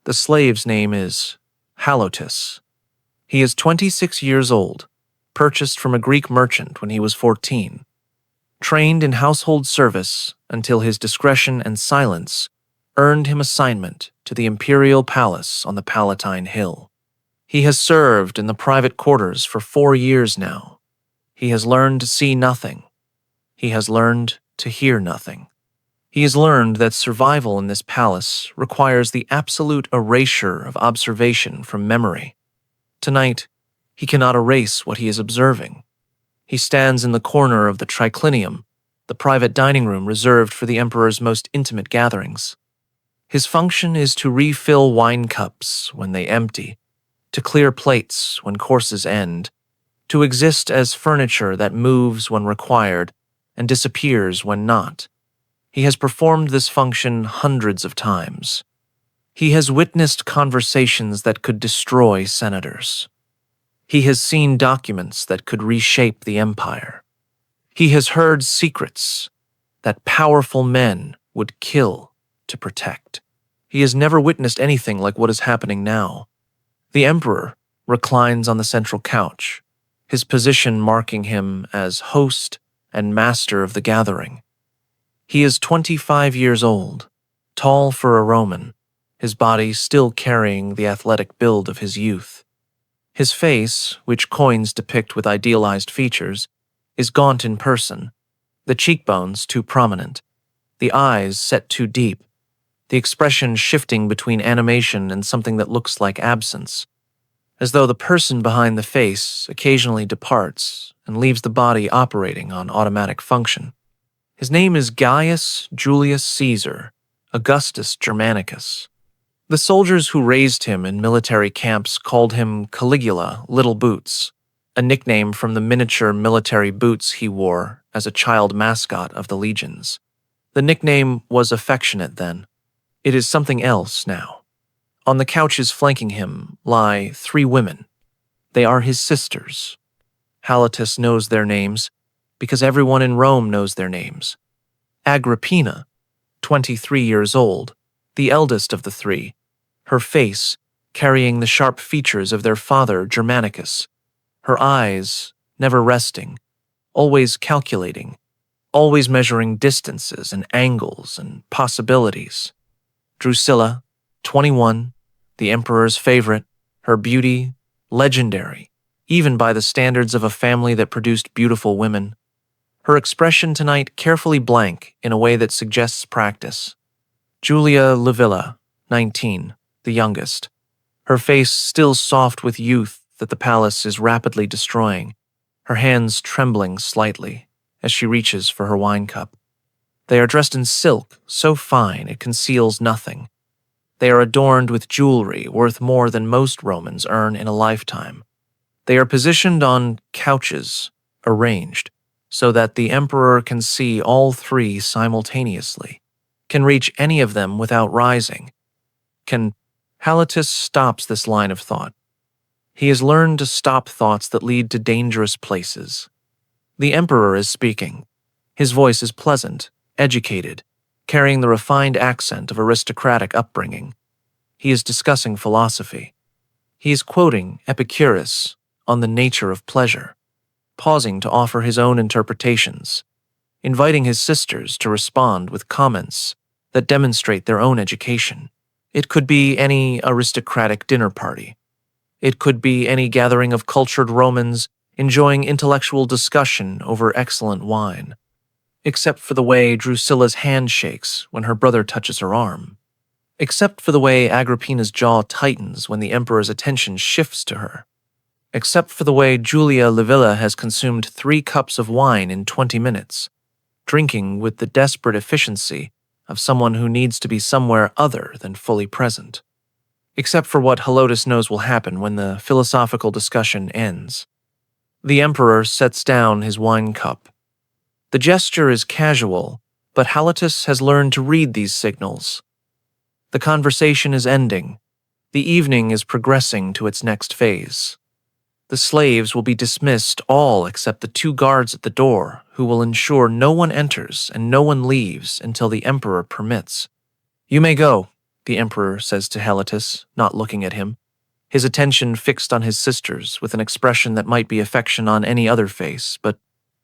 The slave's name is Halotus. He is 26 years old, purchased from a Greek merchant when he was 14, trained in household service until his discretion and silence earned him assignment to the imperial palace on the Palatine Hill. He has served in the private quarters for 4 years now. He has learned to see nothing. He has learned to hear nothing. He has learned that survival in this palace requires the absolute erasure of observation from memory. Tonight, he cannot erase what he is observing. He stands in the corner of the triclinium, the private dining room reserved for the emperor's most intimate gatherings. His function is to refill wine cups when they empty, to clear plates when courses end, to exist as furniture that moves when required and disappears when not. He has performed this function hundreds of times. He has witnessed conversations that could destroy senators. He has seen documents that could reshape the empire. He has heard secrets that powerful men would kill to protect. He has never witnessed anything like what is happening now. The emperor reclines on the central couch, his position marking him as host and master of the gathering. He is 25 years old, tall for a Roman, his body still carrying the athletic build of his youth. His face, which coins depict with idealized features, is gaunt in person, the cheekbones too prominent, the eyes set too deep, the expression shifting between animation and something that looks like absence, as though the person behind the face occasionally departs and leaves the body operating on automatic function. His name is Gaius Julius Caesar, Augustus Germanicus. The soldiers who raised him in military camps called him Caligula, Little Boots, a nickname from the miniature military boots he wore as a child mascot of the legions. The nickname was affectionate then. It is something else now. On the couches flanking him lie 3 women. They are his sisters. Halotus knows their names because everyone in Rome knows their names. Agrippina, 23 years old, the eldest of the 3, her face carrying the sharp features of their father Germanicus, her eyes never resting, always calculating, always measuring distances and angles and possibilities. Drusilla, 21, the emperor's favorite, her beauty legendary, even by the standards of a family that produced beautiful women. Her expression tonight carefully blank in a way that suggests practice. Julia Livilla, 19, the youngest, her face still soft with youth that the palace is rapidly destroying, her hands trembling slightly as she reaches for her wine cup. They are dressed in silk so fine it conceals nothing. They are adorned with jewelry worth more than most Romans earn in a lifetime. They are positioned on couches, arranged, so that the emperor can see all 3 simultaneously, can reach any of them without rising. Halotus stops this line of thought. He has learned to stop thoughts that lead to dangerous places. The emperor is speaking. His voice is pleasant, educated, carrying the refined accent of aristocratic upbringing. He is discussing philosophy. He is quoting Epicurus on the nature of pleasure, pausing to offer his own interpretations, inviting his sisters to respond with comments that demonstrate their own education. It could be any aristocratic dinner party. It could be any gathering of cultured Romans enjoying intellectual discussion over excellent wine, except for the way Drusilla's hand shakes when her brother touches her arm, except for the way Agrippina's jaw tightens when the emperor's attention shifts to her, except for the way Julia Livilla has consumed 3 cups of wine in 20 minutes, drinking with the desperate efficiency of someone who needs to be somewhere other than fully present, except for what Halotus knows will happen when the philosophical discussion ends. The emperor sets down his wine cup. The gesture is casual, but Halotus has learned to read these signals. The conversation is ending. The evening is progressing to its next phase. The slaves will be dismissed, all except the 2 guards at the door, who will ensure no one enters and no one leaves until the emperor permits. "You may go," the emperor says to Helotus, not looking at him, his attention fixed on his sisters with an expression that might be affection on any other face, but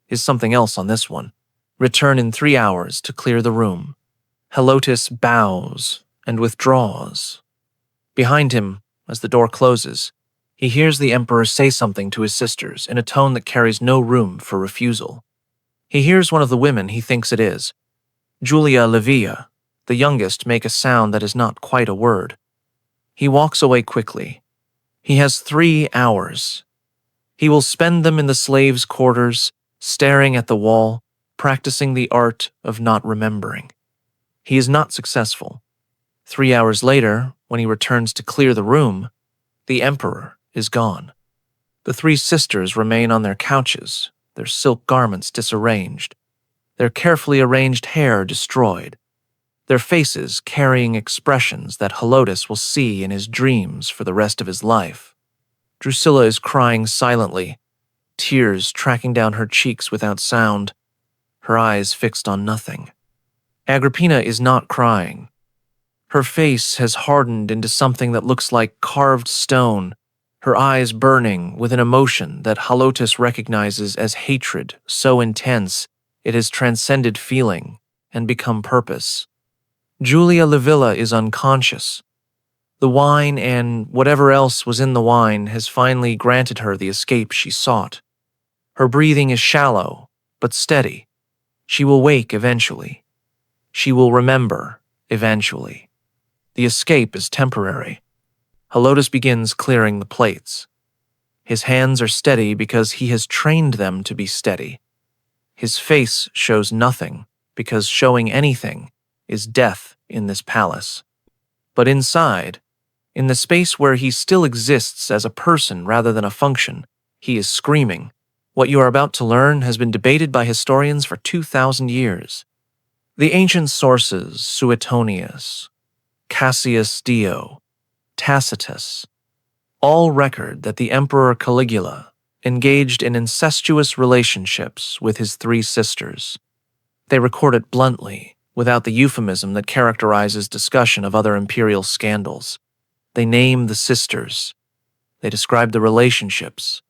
is something else on this one. Return in 3 hours to clear the room. Helotus bows and withdraws. Behind him, as the door closes, he hears the emperor say something to his sisters in a tone that carries no room for refusal. He hears one of the women he thinks it is, Julia Livia, the youngest, make a sound that is not quite a word. He walks away quickly. He has 3 hours. He will spend them in the slaves' quarters, staring at the wall, practicing the art of not remembering. He is not successful. 3 hours later, when he returns to clear the room, the emperor is gone. The 3 sisters remain on their couches, their silk garments disarranged, their carefully arranged hair destroyed, their faces carrying expressions that Helotus will see in his dreams for the rest of his life. Drusilla is crying silently, tears tracking down her cheeks without sound, her eyes fixed on nothing. Agrippina is not crying. Her face has hardened into something that looks like carved stone, her eyes burning with an emotion that Helotus recognizes as hatred so intense it has transcended feeling and become purpose. Julia Livilla is unconscious. The wine and whatever else was in the wine has finally granted her the escape she sought. Her breathing is shallow, but steady. She will wake eventually. She will remember eventually. The escape is temporary. Helotus begins clearing the plates. His hands are steady because he has trained them to be steady. His face shows nothing because showing anything is death in this palace. But inside, in the space where he still exists as a person rather than a function, he is screaming. What you are about to learn has been debated by historians for 2,000 years. The ancient sources, Suetonius, Cassius Dio, Tacitus, all record that the Emperor Caligula engaged in incestuous relationships with his 3 sisters. They record it bluntly, without the euphemism that characterizes discussion of other imperial scandals. They name the sisters. They describe the relationships.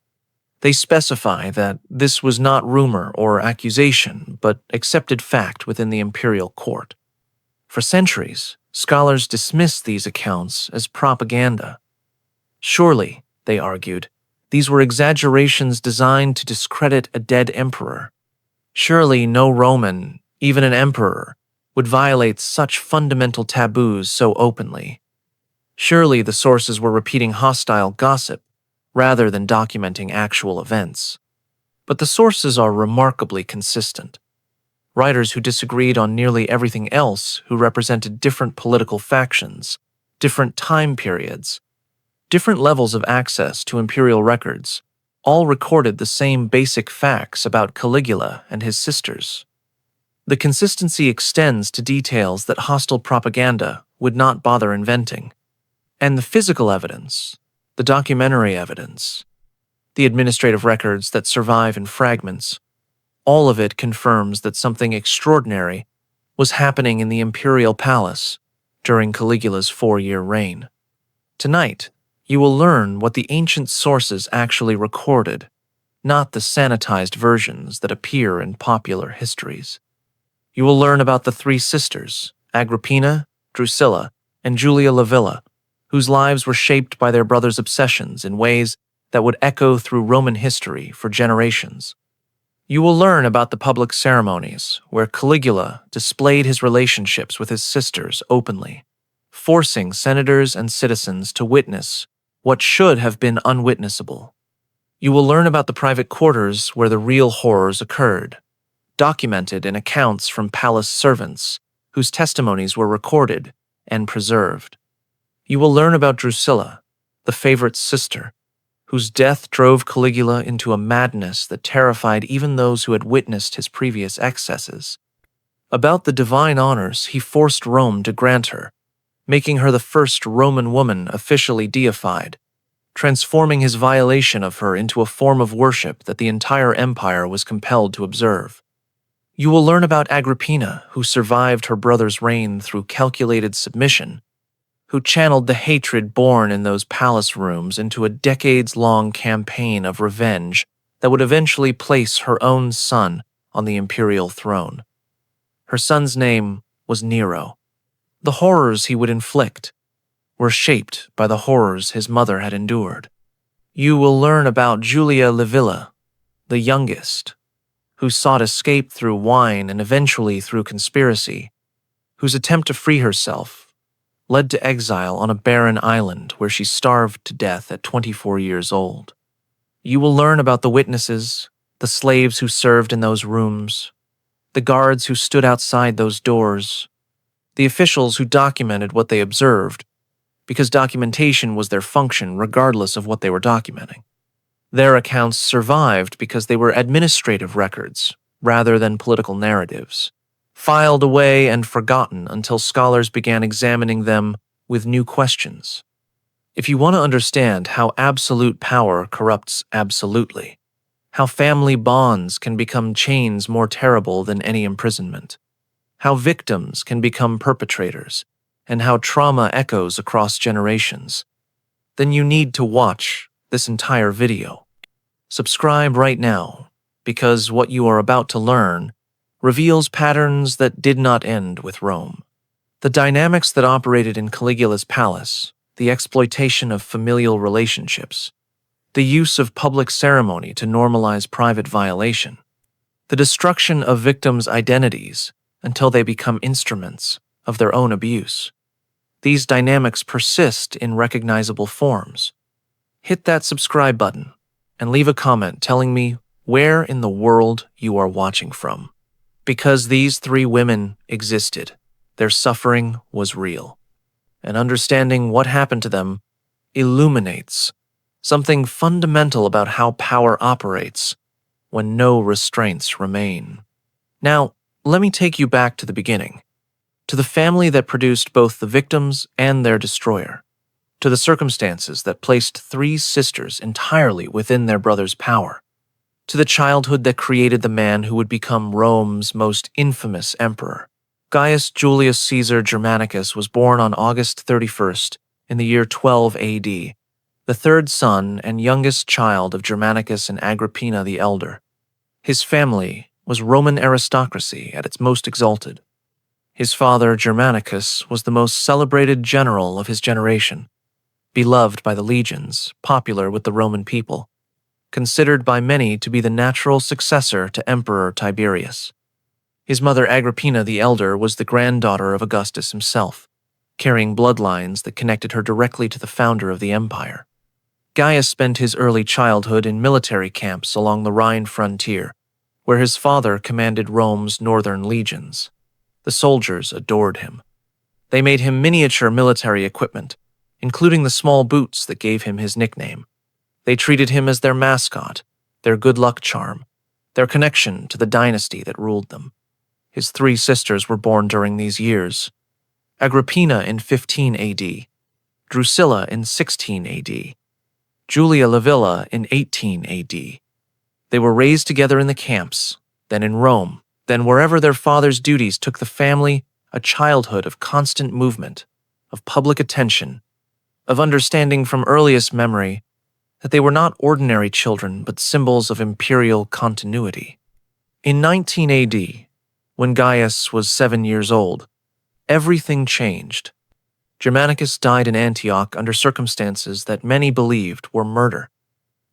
They specify that this was not rumor or accusation, but accepted fact within the imperial court. For centuries, scholars dismissed these accounts as propaganda. Surely, they argued, these were exaggerations designed to discredit a dead emperor. Surely no Roman, even an emperor, would violate such fundamental taboos so openly. Surely the sources were repeating hostile gossip rather than documenting actual events. But the sources are remarkably consistent. Writers who disagreed on nearly everything else, who represented different political factions, different time periods, different levels of access to imperial records, all recorded the same basic facts about Caligula and his sisters. The consistency extends to details that hostile propaganda would not bother inventing. And the physical evidence, the documentary evidence, the administrative records that survive in fragments, all of it confirms that something extraordinary was happening in the imperial palace during Caligula's 4-year reign. Tonight, you will learn what the ancient sources actually recorded, not the sanitized versions that appear in popular histories. You will learn about the 3 sisters, Agrippina, Drusilla, and Julia Livilla, whose lives were shaped by their brother's obsessions in ways that would echo through Roman history for generations. You will learn about the public ceremonies where Caligula displayed his relationships with his sisters openly, forcing senators and citizens to witness what should have been unwitnessable. You will learn about the private quarters where the real horrors occurred, documented in accounts from palace servants whose testimonies were recorded and preserved. You will learn about Drusilla, the favorite sister, whose death drove Caligula into a madness that terrified even those who had witnessed his previous excesses. About the divine honors he forced Rome to grant her, making her the first Roman woman officially deified, transforming his violation of her into a form of worship that the entire empire was compelled to observe. You will learn about Agrippina, who survived her brother's reign through calculated submission, who channeled the hatred born in those palace rooms into a decades-long campaign of revenge that would eventually place her own son on the imperial throne. Her son's name was Nero. The horrors he would inflict were shaped by the horrors his mother had endured. You will learn about Julia Livilla, the youngest, who sought escape through wine and eventually through conspiracy, whose attempt to free herself led to exile on a barren island where she starved to death at 24 years old. You will learn about the witnesses, the slaves who served in those rooms, the guards who stood outside those doors, the officials who documented what they observed, because documentation was their function regardless of what they were documenting. Their accounts survived because they were administrative records rather than political narratives, filed away and forgotten until scholars began examining them with new questions. If you want to understand how absolute power corrupts absolutely, how family bonds can become chains more terrible than any imprisonment, how victims can become perpetrators, and how trauma echoes across generations, then you need to watch this entire video. Subscribe right now, because what you are about to learn reveals patterns that did not end with Rome. The dynamics that operated in Caligula's palace, the exploitation of familial relationships, the use of public ceremony to normalize private violation, the destruction of victims' identities until they become instruments of their own abuse. These dynamics persist in recognizable forms. Hit that subscribe button and leave a comment telling me where in the world you are watching from. Because these three women existed, their suffering was real. And understanding what happened to them illuminates something fundamental about how power operates when no restraints remain. Now, let me take you back to the beginning, to the family that produced both the victims and their destroyer, to the circumstances that placed three sisters entirely within their brother's power, to the childhood that created the man who would become Rome's most infamous emperor. Gaius Julius Caesar Germanicus was born on August 31st in the year 12 AD, the third son and youngest child of Germanicus and Agrippina the Elder. His family was Roman aristocracy at its most exalted. His father, Germanicus, was the most celebrated general of his generation, beloved by the legions, popular with the Roman people, considered by many to be the natural successor to Emperor Tiberius. His mother, Agrippina the Elder, was the granddaughter of Augustus himself, carrying bloodlines that connected her directly to the founder of the empire. Gaius spent his early childhood in military camps along the Rhine frontier, where his father commanded Rome's northern legions. The soldiers adored him. They made him miniature military equipment, including the small boots that gave him his nickname. They treated him as their mascot, their good luck charm, their connection to the dynasty that ruled them. His three sisters were born during these years: Agrippina in 15 AD, Drusilla in 16 AD, Julia Livilla in 18 AD. They were raised together in the camps, then in Rome, then wherever their father's duties took the family, a childhood of constant movement, of public attention, of understanding from earliest memory that they were not ordinary children but symbols of imperial continuity. In 19 AD, when Gaius was 7 years old, everything changed. Germanicus died in Antioch under circumstances that many believed were murder.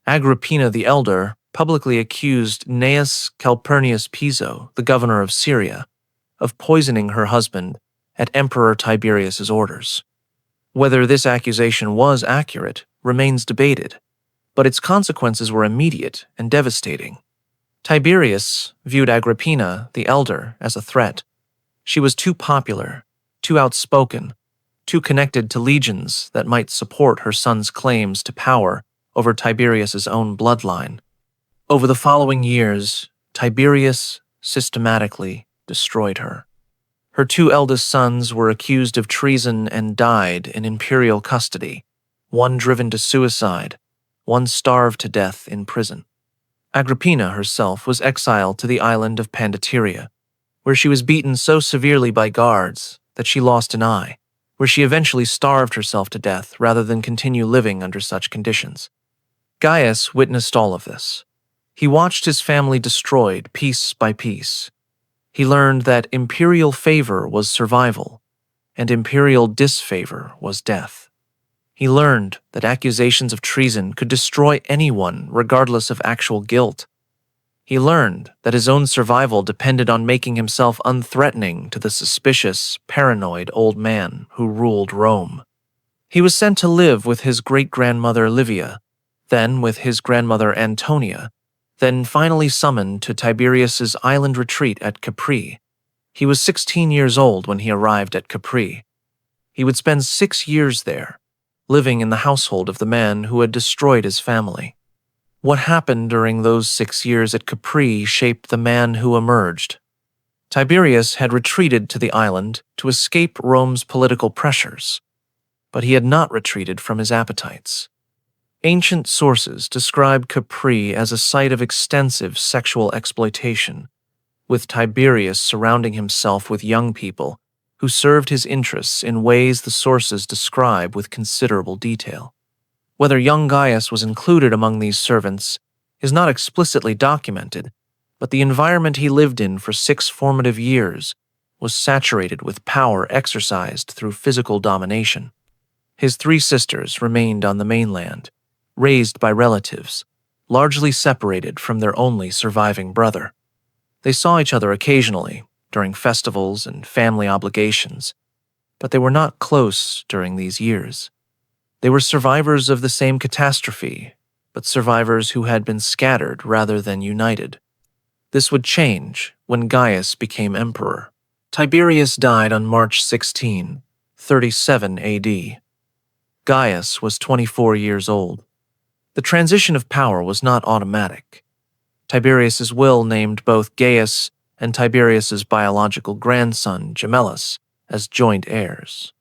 Agrippina the Elder publicly accused Gnaeus Calpurnius Piso, the governor of Syria, of poisoning her husband at Emperor Tiberius's orders. Whether this accusation was accurate remains debated, but its consequences were immediate and devastating. Tiberius viewed Agrippina the Elder as a threat. She was too popular, too outspoken, too connected to legions that might support her son's claims to power over Tiberius's own bloodline. Over the following years, Tiberius systematically destroyed her. Her two eldest sons were accused of treason and died in imperial custody, one driven to suicide, one starved to death in prison. Agrippina herself was exiled to the island of Pandateria, where she was beaten so severely by guards that she lost an eye, where she eventually starved herself to death rather than continue living under such conditions. Gaius witnessed all of this. He watched his family destroyed piece by piece. He learned that imperial favor was survival, and imperial disfavor was death. He learned that accusations of treason could destroy anyone regardless of actual guilt. He learned that his own survival depended on making himself unthreatening to the suspicious, paranoid old man who ruled Rome. He was sent to live with his great-grandmother Livia, then with his grandmother Antonia, then finally summoned to Tiberius's island retreat at Capri. He was 16 years old when he arrived at Capri. He would spend 6 years there, living in the household of the man who had destroyed his family. What happened during those 6 years at Capri shaped the man who emerged. Tiberius had retreated to the island to escape Rome's political pressures, but he had not retreated from his appetites. Ancient sources describe Capri as a site of extensive sexual exploitation, with Tiberius surrounding himself with young people who served his interests in ways the sources describe with considerable detail. Whether young Gaius was included among these servants is not explicitly documented, but the environment he lived in for 6 formative years was saturated with power exercised through physical domination. His 3 sisters remained on the mainland, raised by relatives, largely separated from their only surviving brother. They saw each other occasionally during festivals and family obligations, but they were not close during these years. They were survivors of the same catastrophe, but survivors who had been scattered rather than united. This would change when Gaius became emperor. Tiberius died on March 16, 37 AD. Gaius was 24 years old. The transition of power was not automatic. Tiberius's will named both Gaius and Tiberius's biological grandson, Gemellus, as joint heirs.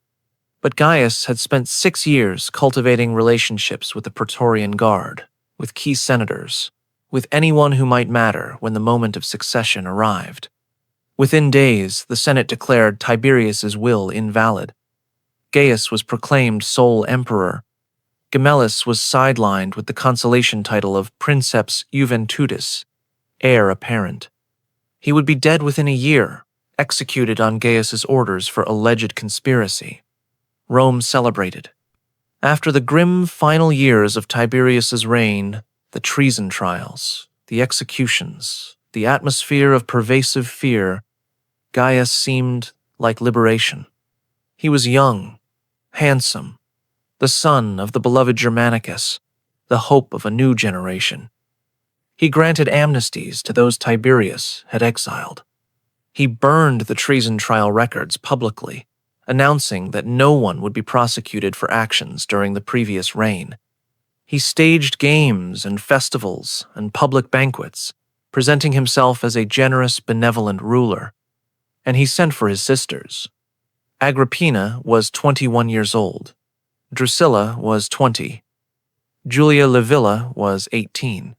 But Gaius had spent 6 years cultivating relationships with the Praetorian Guard, with key senators, with anyone who might matter when the moment of succession arrived. Within days, the Senate declared Tiberius's will invalid. Gaius was proclaimed sole emperor. Gemellus was sidelined with the consolation title of Princeps Juventudis, heir apparent. He would be dead within a year, executed on Gaius's orders for alleged conspiracy. Rome celebrated. After the grim final years of Tiberius's reign, the treason trials, the executions, the atmosphere of pervasive fear, Gaius seemed like liberation. He was young, handsome, the son of the beloved Germanicus, the hope of a new generation. He granted amnesties to those Tiberius had exiled. He burned the treason trial records publicly, announcing that no one would be prosecuted for actions during the previous reign. He staged games and festivals and public banquets, presenting himself as a generous, benevolent ruler. And he sent for his sisters. Agrippina was 21 years old. Drusilla was 20. Julia Livilla was 18.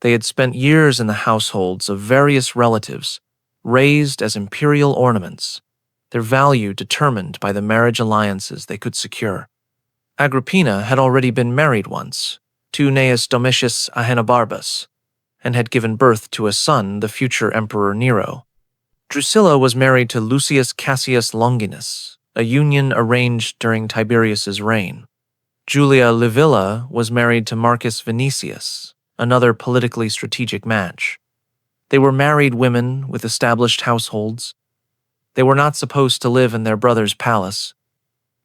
They had spent years in the households of various relatives, raised as imperial ornaments, their value determined by the marriage alliances they could secure. Agrippina had already been married once, to Gnaeus Domitius Ahenobarbus, and had given birth to a son, the future Emperor Nero. Drusilla was married to Lucius Cassius Longinus, a union arranged during Tiberius's reign. Julia Livilla was married to Marcus Vinicius, another politically strategic match. They were married women with established households. They were not supposed to live in their brother's palace.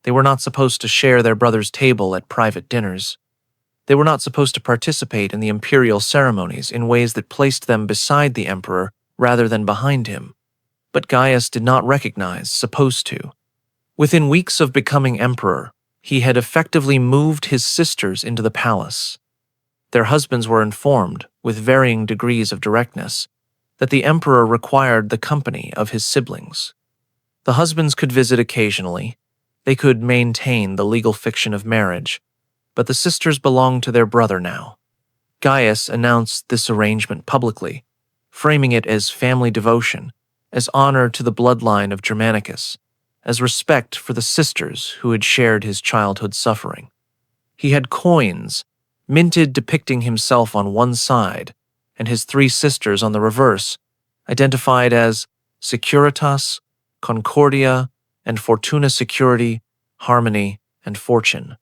They were not supposed to share their brother's table at private dinners. They were not supposed to participate in the imperial ceremonies in ways that placed them beside the emperor rather than behind him. But Gaius did not recognize supposed to. Within weeks of becoming emperor, he had effectively moved his sisters into the palace. Their husbands were informed, with varying degrees of directness, that the emperor required the company of his siblings. The husbands could visit occasionally. They could maintain the legal fiction of marriage, but the sisters belonged to their brother now. Gaius announced this arrangement publicly, framing it as family devotion, as honor to the bloodline of Germanicus, as respect for the sisters who had shared his childhood suffering. He had coins, minted depicting himself on one side and his three sisters on the reverse, identified as Securitas, Concordia, and Fortuna Security, Harmony, and Fortune.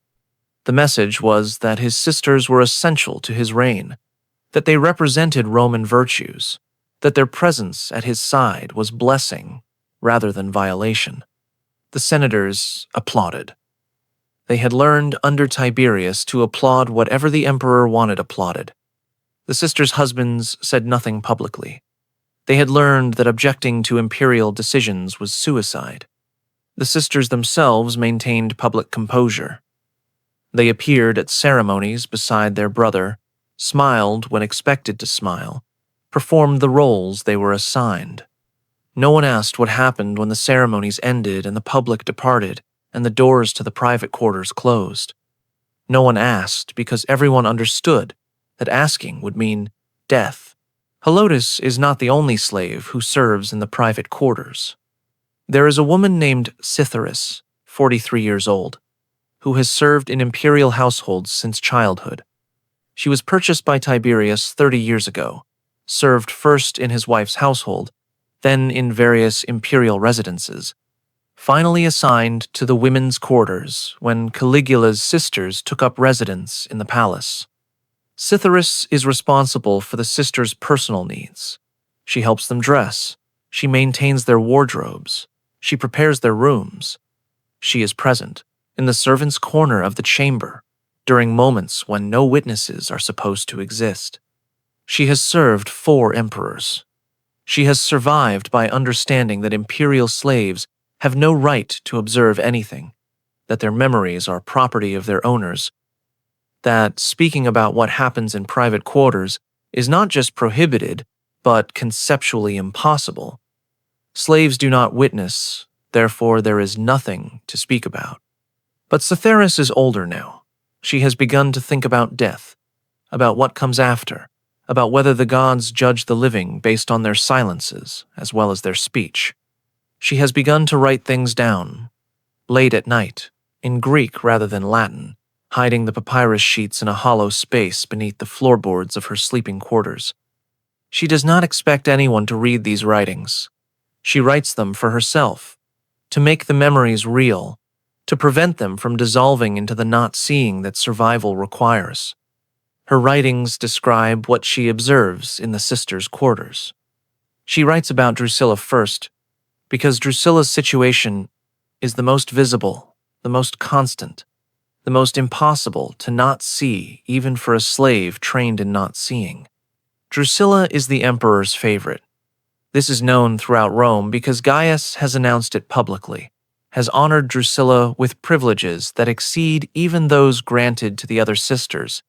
The message was that his sisters were essential to his reign, that they represented Roman virtues, that their presence at his side was blessing rather than violation. The senators applauded. They had learned under Tiberius to applaud whatever the emperor wanted applauded. The sisters' husbands said nothing publicly. They had learned that objecting to imperial decisions was suicide. The sisters themselves maintained public composure. They appeared at ceremonies beside their brother, smiled when expected to smile, performed the roles they were assigned. No one asked what happened when the ceremonies ended and the public departed and the doors to the private quarters closed. No one asked because everyone understood that asking would mean death. Helotus is not the only slave who serves in the private quarters. There is a woman named Cytheris, 43 years old, who has served in imperial households since childhood. She was purchased by Tiberius 30 years ago, served first in his wife's household, then in various imperial residences, finally assigned to the women's quarters when Caligula's sisters took up residence in the palace. Cytheris is responsible for the sisters' personal needs. She helps them dress. She maintains their wardrobes. She prepares their rooms. She is present in the servants' corner of the chamber during moments when no witnesses are supposed to exist. She has served 4 emperors. She has survived by understanding that imperial slaves have no right to observe anything, that their memories are property of their owners, that speaking about what happens in private quarters is not just prohibited, but conceptually impossible. Slaves do not witness, therefore there is nothing to speak about. But Cytheris is older now. She has begun to think about death, about what comes after, about whether the gods judge the living based on their silences as well as their speech. She has begun to write things down, late at night, in Greek rather than Latin, hiding the papyrus sheets in a hollow space beneath the floorboards of her sleeping quarters. She does not expect anyone to read these writings. She writes them for herself, to make the memories real, to prevent them from dissolving into the not seeing that survival requires. Her writings describe what she observes in the sisters' quarters. She writes about Drusilla first, because Drusilla's situation is the most visible, the most constant, the most impossible to not see even for a slave trained in not seeing. Drusilla is the emperor's favorite. This is known throughout Rome because Gaius has announced it publicly, has honored Drusilla with privileges that exceed even those granted to the other sisters,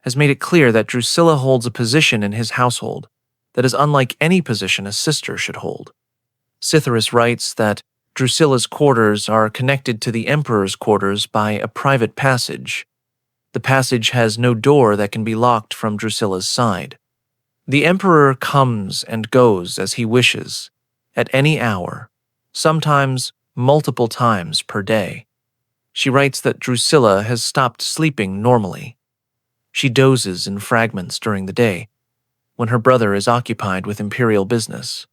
has made it clear that Drusilla holds a position in his household that is unlike any position a sister should hold. Cytheris writes that Drusilla's quarters are connected to the emperor's quarters by a private passage. The passage has no door that can be locked from Drusilla's side. The emperor comes and goes as he wishes, at any hour, sometimes multiple times per day. She writes that Drusilla has stopped sleeping normally. She dozes in fragments during the day, when her brother is occupied with imperial business.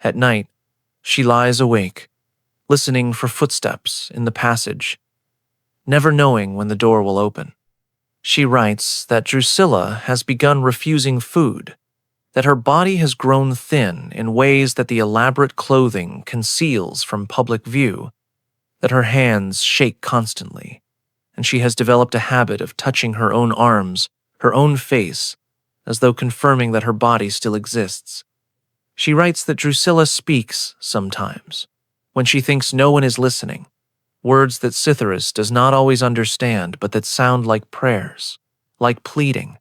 At night, she lies awake, listening for footsteps in the passage, never knowing when the door will open. She writes that Drusilla has begun refusing food, that her body has grown thin in ways that the elaborate clothing conceals from public view, that her hands shake constantly, and she has developed a habit of touching her own arms, her own face, as though confirming that her body still exists. She writes that Drusilla speaks sometimes, when she thinks no one is listening, words that Cytheris does not always understand but that sound like prayers, like pleading,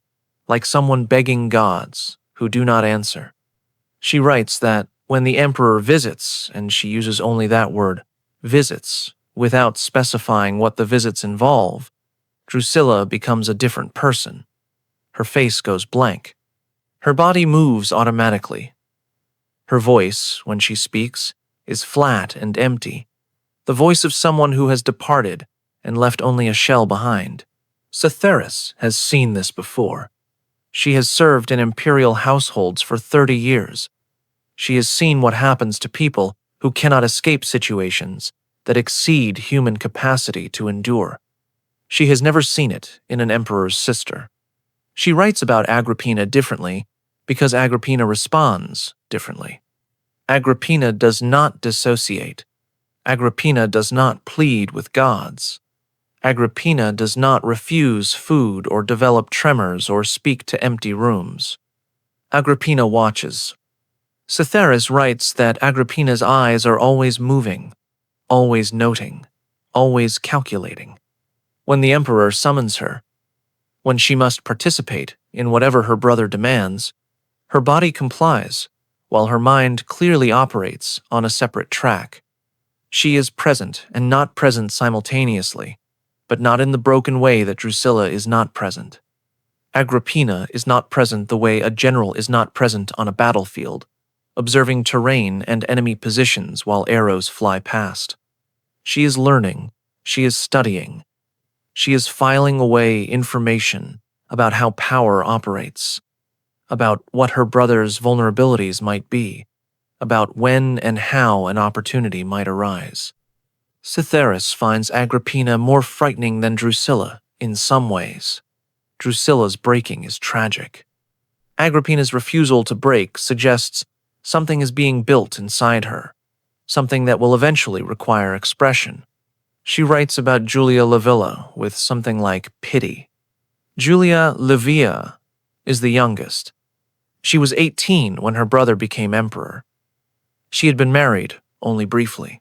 like someone begging gods who do not answer. She writes that when the emperor visits, and she uses only that word, visits, without specifying what the visits involve, Drusilla becomes a different person. Her face goes blank. Her body moves automatically. Her voice, when she speaks, is flat and empty. the voice of someone who has departed and left only a shell behind. Cytheris has seen this before. She has served in imperial households for 30 years. She has seen what happens to people who cannot escape situations that exceed human capacity to endure. She has never seen it in an emperor's sister. She writes about Agrippina differently because Agrippina responds differently. Agrippina does not dissociate. Agrippina does not plead with gods. Agrippina does not refuse food or develop tremors or speak to empty rooms. Agrippina watches. Cytheris writes that Agrippina's eyes are always moving, always noting, always calculating. When the emperor summons her, when she must participate in whatever her brother demands, her body complies, while her mind clearly operates on a separate track. She is present and not present simultaneously, but not in the broken way that Drusilla is not present. Agrippina is not present the way a general is not present on a battlefield, observing terrain and enemy positions while arrows fly past. She is learning, she is studying, she is filing away information about how power operates, about what her brother's vulnerabilities might be, about when and how an opportunity might arise. Cytheris finds Agrippina more frightening than Drusilla in some ways. Drusilla's breaking is tragic. Agrippina's refusal to break suggests something is being built inside her, something that will eventually require expression. She writes about Julia Livilla with something like pity. Julia Livia is the youngest. She was 18 when her brother became emperor. She had been married only briefly.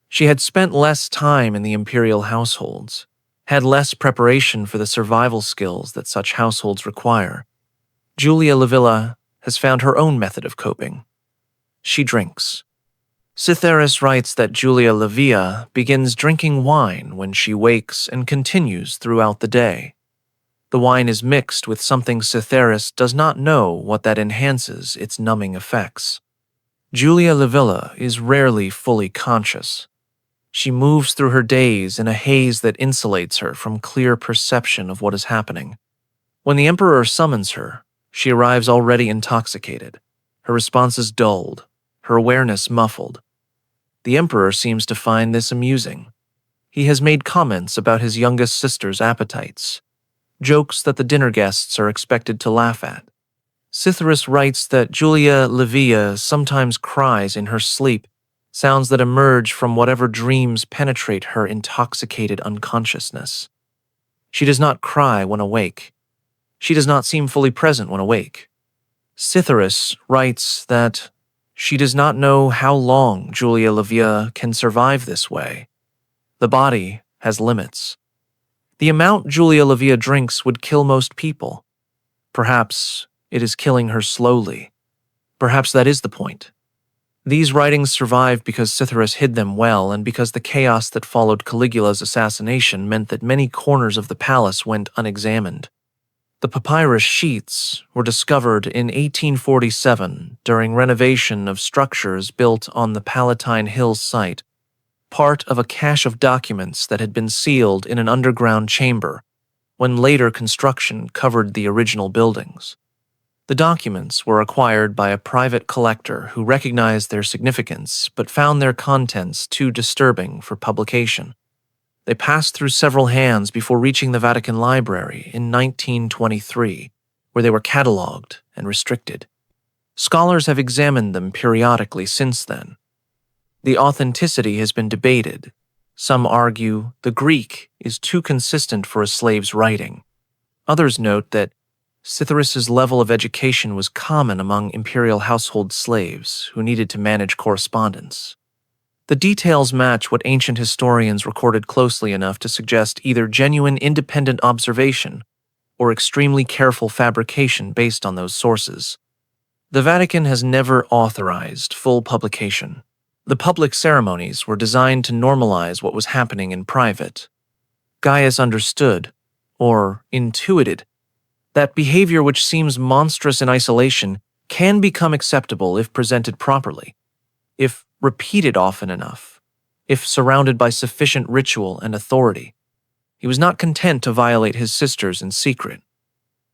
She had spent less time in the imperial households, had less preparation for the survival skills that such households require. Julia Livilla has found her own method of coping. She drinks. Cytheris writes that Julia Livia begins drinking wine when she wakes and continues throughout the day. The wine is mixed with something Cytheris does not know what that enhances its numbing effects. Julia Livilla is rarely fully conscious. She moves through her days in a haze that insulates her from clear perception of what is happening. When the emperor summons her, she arrives already intoxicated, her responses dulled, her awareness muffled. The emperor seems to find this amusing. He has made comments about his youngest sister's appetites, jokes that the dinner guests are expected to laugh at. Cytheris writes that Julia Livia sometimes cries in her sleep, sounds that emerge from whatever dreams penetrate her intoxicated unconsciousness. She does not cry when awake. She does not seem fully present when awake. Cytheris writes that she does not know how long Julia Livia can survive this way. The body has limits. The amount Julia Livia drinks would kill most people. Perhaps it is killing her slowly. Perhaps that is the point. These writings survive because Cytheris hid them well and because the chaos that followed Caligula's assassination meant that many corners of the palace went unexamined. The papyrus sheets were discovered in 1847 during renovation of structures built on the Palatine Hill site, part of a cache of documents that had been sealed in an underground chamber when later construction covered the original buildings. The documents were acquired by a private collector who recognized their significance but found their contents too disturbing for publication. They passed through several hands before reaching the Vatican Library in 1923, where they were catalogued and restricted. Scholars have examined them periodically since then. The authenticity has been debated. Some argue the Greek is too consistent for a slave's writing. Others note that Cytheris's level of education was common among imperial household slaves who needed to manage correspondence. The details match what ancient historians recorded closely enough to suggest either genuine independent observation or extremely careful fabrication based on those sources. The Vatican has never authorized full publication. The public ceremonies were designed to normalize what was happening in private. Gaius understood, or intuited, that behavior which seems monstrous in isolation can become acceptable if presented properly, if repeated often enough, if surrounded by sufficient ritual and authority. He was not content to violate his sisters in secret.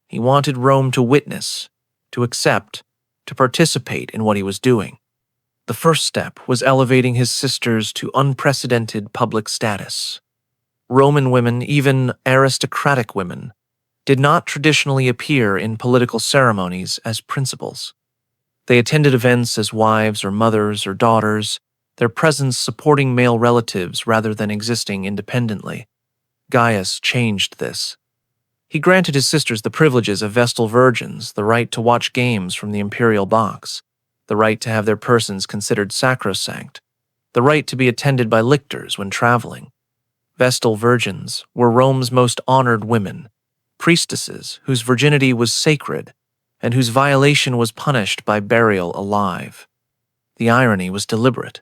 He wanted Rome to witness, to accept, to participate in what he was doing. The first step was elevating his sisters to unprecedented public status. Roman women, even aristocratic women, did not traditionally appear in political ceremonies as principals. They attended events as wives or mothers or daughters, their presence supporting male relatives rather than existing independently. Gaius changed this. He granted his sisters the privileges of Vestal virgins, the right to watch games from the imperial box, the right to have their persons considered sacrosanct, the right to be attended by lictors when traveling. Vestal virgins were Rome's most honored women, priestesses whose virginity was sacred and whose violation was punished by burial alive. The irony was deliberate.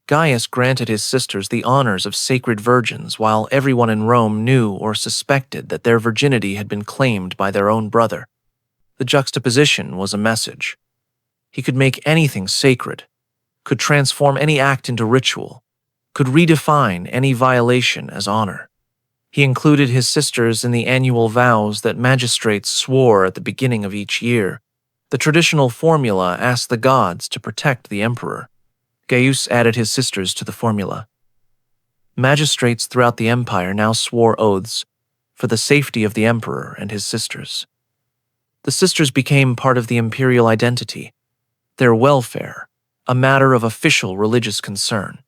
Gaius granted his sisters the honors of sacred virgins while everyone in Rome knew or suspected that their virginity had been claimed by their own brother. The juxtaposition was a message. He could make anything sacred, could transform any act into ritual, could redefine any violation as honor. He included his sisters in the annual vows that magistrates swore at the beginning of each year. The traditional formula asked the gods to protect the emperor. Gaius added his sisters to the formula. Magistrates throughout the empire now swore oaths for the safety of the emperor and his sisters. The sisters became part of the imperial identity, their welfare, a matter of official religious concern.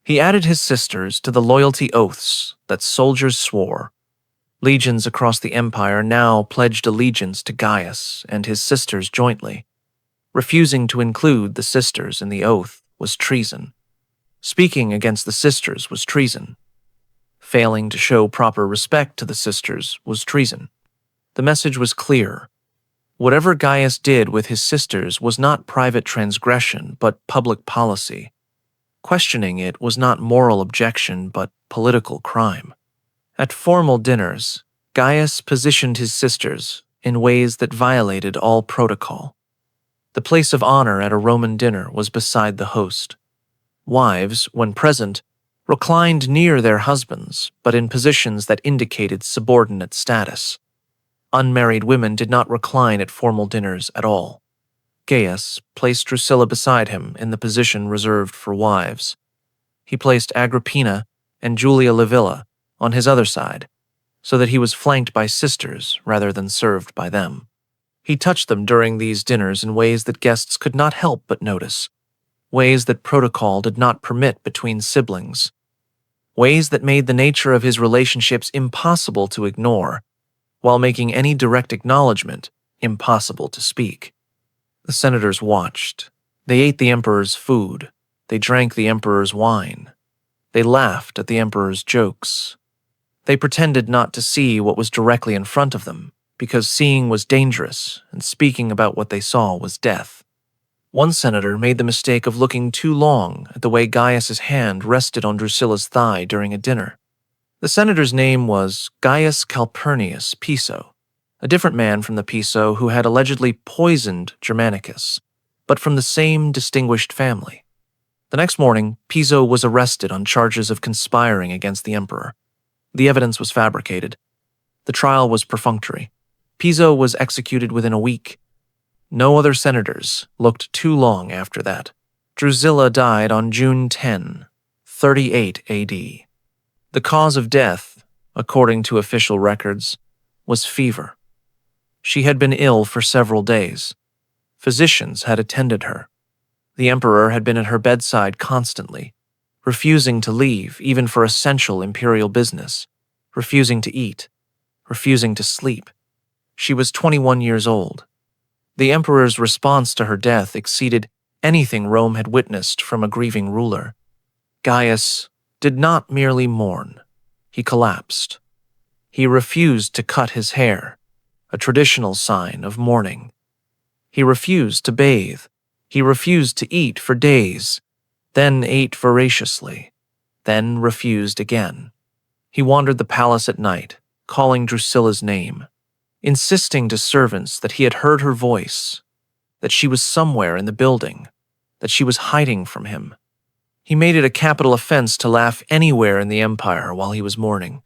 He added his sisters to the loyalty oaths that soldiers swore. Legions across the empire now pledged allegiance to Gaius and his sisters jointly. Refusing to include the sisters in the oath was treason. Speaking against the sisters was treason. Failing to show proper respect to the sisters was treason. The message was clear. Whatever Gaius did with his sisters was not private transgression, but public policy. Questioning it was not moral objection, but political crime. At formal dinners, Gaius positioned his sisters in ways that violated all protocol. The place of honor at a Roman dinner was beside the host. Wives, when present, reclined near their husbands, but in positions that indicated subordinate status. Unmarried women did not recline at formal dinners at all. Gaius placed Drusilla beside him in the position reserved for wives. He placed Agrippina and Julia Livilla on his other side, so that he was flanked by sisters rather than served by them. He touched them during these dinners in ways that guests could not help but notice, ways that protocol did not permit between siblings, ways that made the nature of his relationships impossible to ignore, while making any direct acknowledgement impossible to speak. The senators watched. They ate the emperor's food. They drank the emperor's wine. They laughed at the emperor's jokes. They pretended not to see what was directly in front of them, because seeing was dangerous and speaking about what they saw was death. One senator made the mistake of looking too long at the way Gaius's hand rested on Drusilla's thigh during a dinner. The senator's name was Gaius Calpurnius Piso, a different man from the Piso who had allegedly poisoned Germanicus, but from the same distinguished family. The next morning, Piso was arrested on charges of conspiring against the emperor. The evidence was fabricated. The trial was perfunctory. Piso was executed within a week. No other senators looked too long after that. Drusilla died on June 10, 38 AD. The cause of death, according to official records, was fever. She had been ill for several days. Physicians had attended her. The emperor had been at her bedside constantly, refusing to leave even for essential imperial business, refusing to eat, refusing to sleep. She was 21 years old. The emperor's response to her death exceeded anything Rome had witnessed from a grieving ruler. Gaius did not merely mourn. He collapsed. He refused to cut his hair, a traditional sign of mourning. He refused to bathe. He refused to eat for days, then ate voraciously, then refused again. He wandered the palace at night, calling Drusilla's name, insisting to servants that he had heard her voice, that she was somewhere in the building, that she was hiding from him. He made it a capital offense to laugh anywhere in the empire while he was mourning.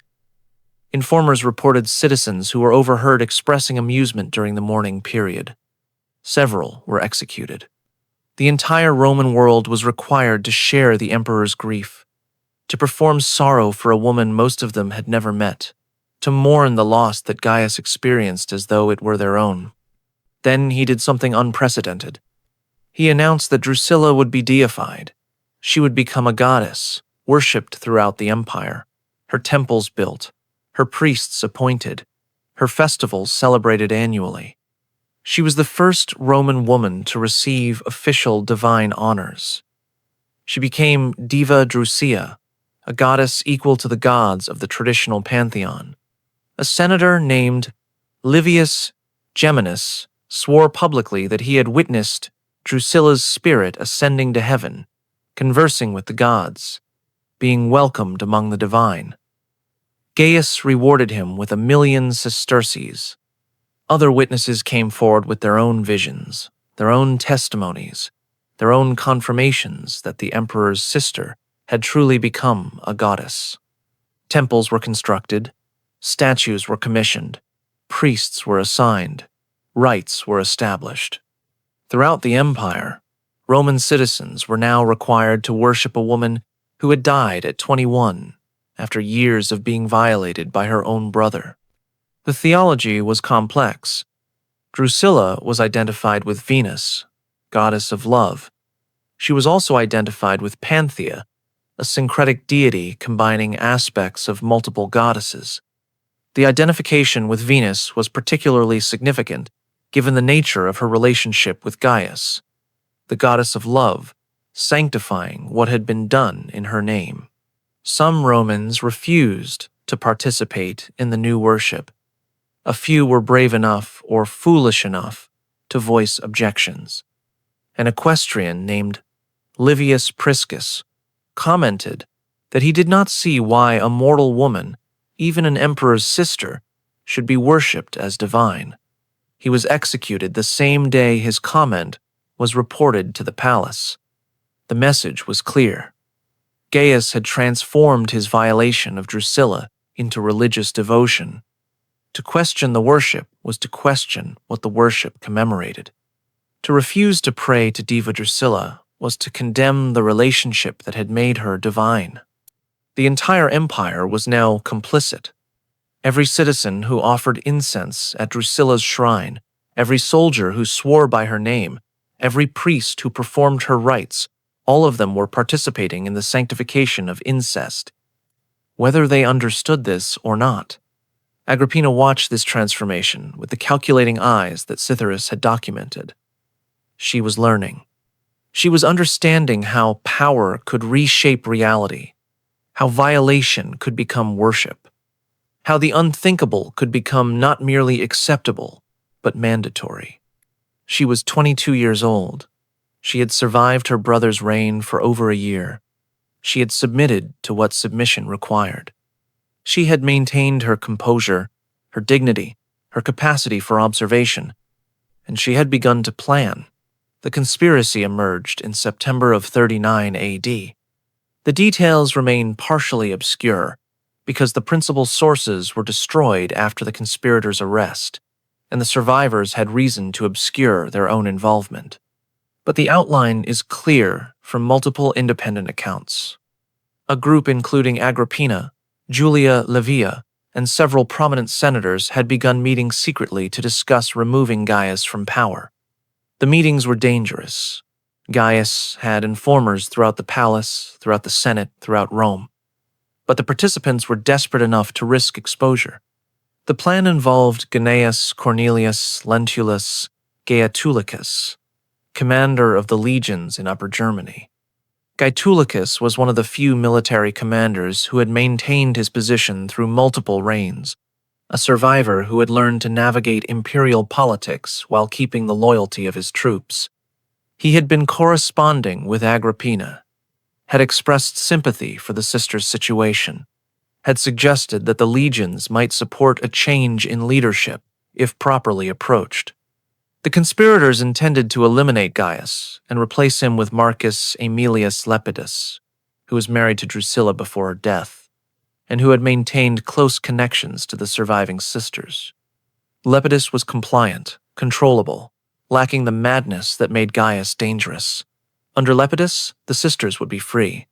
Informers reported citizens who were overheard expressing amusement during the mourning period. Several were executed. The entire Roman world was required to share the emperor's grief, to perform sorrow for a woman most of them had never met, to mourn the loss that Gaius experienced as though it were their own. Then he did something unprecedented. He announced that Drusilla would be deified. She would become a goddess, worshipped throughout the empire, her temples built, her priests appointed, her festivals celebrated annually. She was the first Roman woman to receive official divine honors. She became Diva Drusilla, a goddess equal to the gods of the traditional pantheon. A senator named Livius Geminus swore publicly that he had witnessed Drusilla's spirit ascending to heaven, conversing with the gods, being welcomed among the divine. Gaius rewarded him with 1,000,000 sesterces. Other witnesses came forward with their own visions, their own testimonies, their own confirmations that the emperor's sister had truly become a goddess. Temples were constructed, statues were commissioned, priests were assigned, rites were established. Throughout the empire, Roman citizens were now required to worship a woman who had died at 21 after years of being violated by her own brother. The theology was complex. Drusilla was identified with Venus, goddess of love. She was also identified with Panthea, a syncretic deity combining aspects of multiple goddesses. The identification with Venus was particularly significant given the nature of her relationship with Gaius, the goddess of love, sanctifying what had been done in her name. Some Romans refused to participate in the new worship. A few were brave enough or foolish enough to voice objections. An equestrian named Livius Priscus commented that he did not see why a mortal woman, even an emperor's sister, should be worshipped as divine. He was executed the same day his comment was reported to the palace. The message was clear. Gaius had transformed his violation of Drusilla into religious devotion. To question the worship was to question what the worship commemorated. To refuse to pray to Diva Drusilla was to condemn the relationship that had made her divine. The entire empire was now complicit. Every citizen who offered incense at Drusilla's shrine, every soldier who swore by her name, every priest who performed her rites, all of them were participating in the sanctification of incest. Whether they understood this or not, Agrippina watched this transformation with the calculating eyes that Cytheris had documented. She was learning. She was understanding how power could reshape reality, how violation could become worship, how the unthinkable could become not merely acceptable, but mandatory. She was 22 years old. She had survived her brother's reign for over a year. She had submitted to what submission required. She had maintained her composure, her dignity, her capacity for observation, and she had begun to plan. The conspiracy emerged in September of 39 AD. The details remain partially obscure because the principal sources were destroyed after the conspirators' arrest, and the survivors had reason to obscure their own involvement. But the outline is clear from multiple independent accounts. A group including Agrippina, Julia Livia, and several prominent senators had begun meeting secretly to discuss removing Gaius from power. The meetings were dangerous. Gaius had informers throughout the palace, throughout the Senate, throughout Rome. But the participants were desperate enough to risk exposure. The plan involved Gnaeus Cornelius Lentulus Gaetulicus, commander of the legions in Upper Germany. Gaetulicus was one of the few military commanders who had maintained his position through multiple reigns, a survivor who had learned to navigate imperial politics while keeping the loyalty of his troops. He had been corresponding with Agrippina, had expressed sympathy for the sisters' situation, had suggested that the legions might support a change in leadership if properly approached. The conspirators intended to eliminate Gaius and replace him with Marcus Aemilius Lepidus, who was married to Drusilla before her death, and who had maintained close connections to the surviving sisters. Lepidus was compliant, controllable, lacking the madness that made Gaius dangerous. Under Lepidus, the sisters would be free.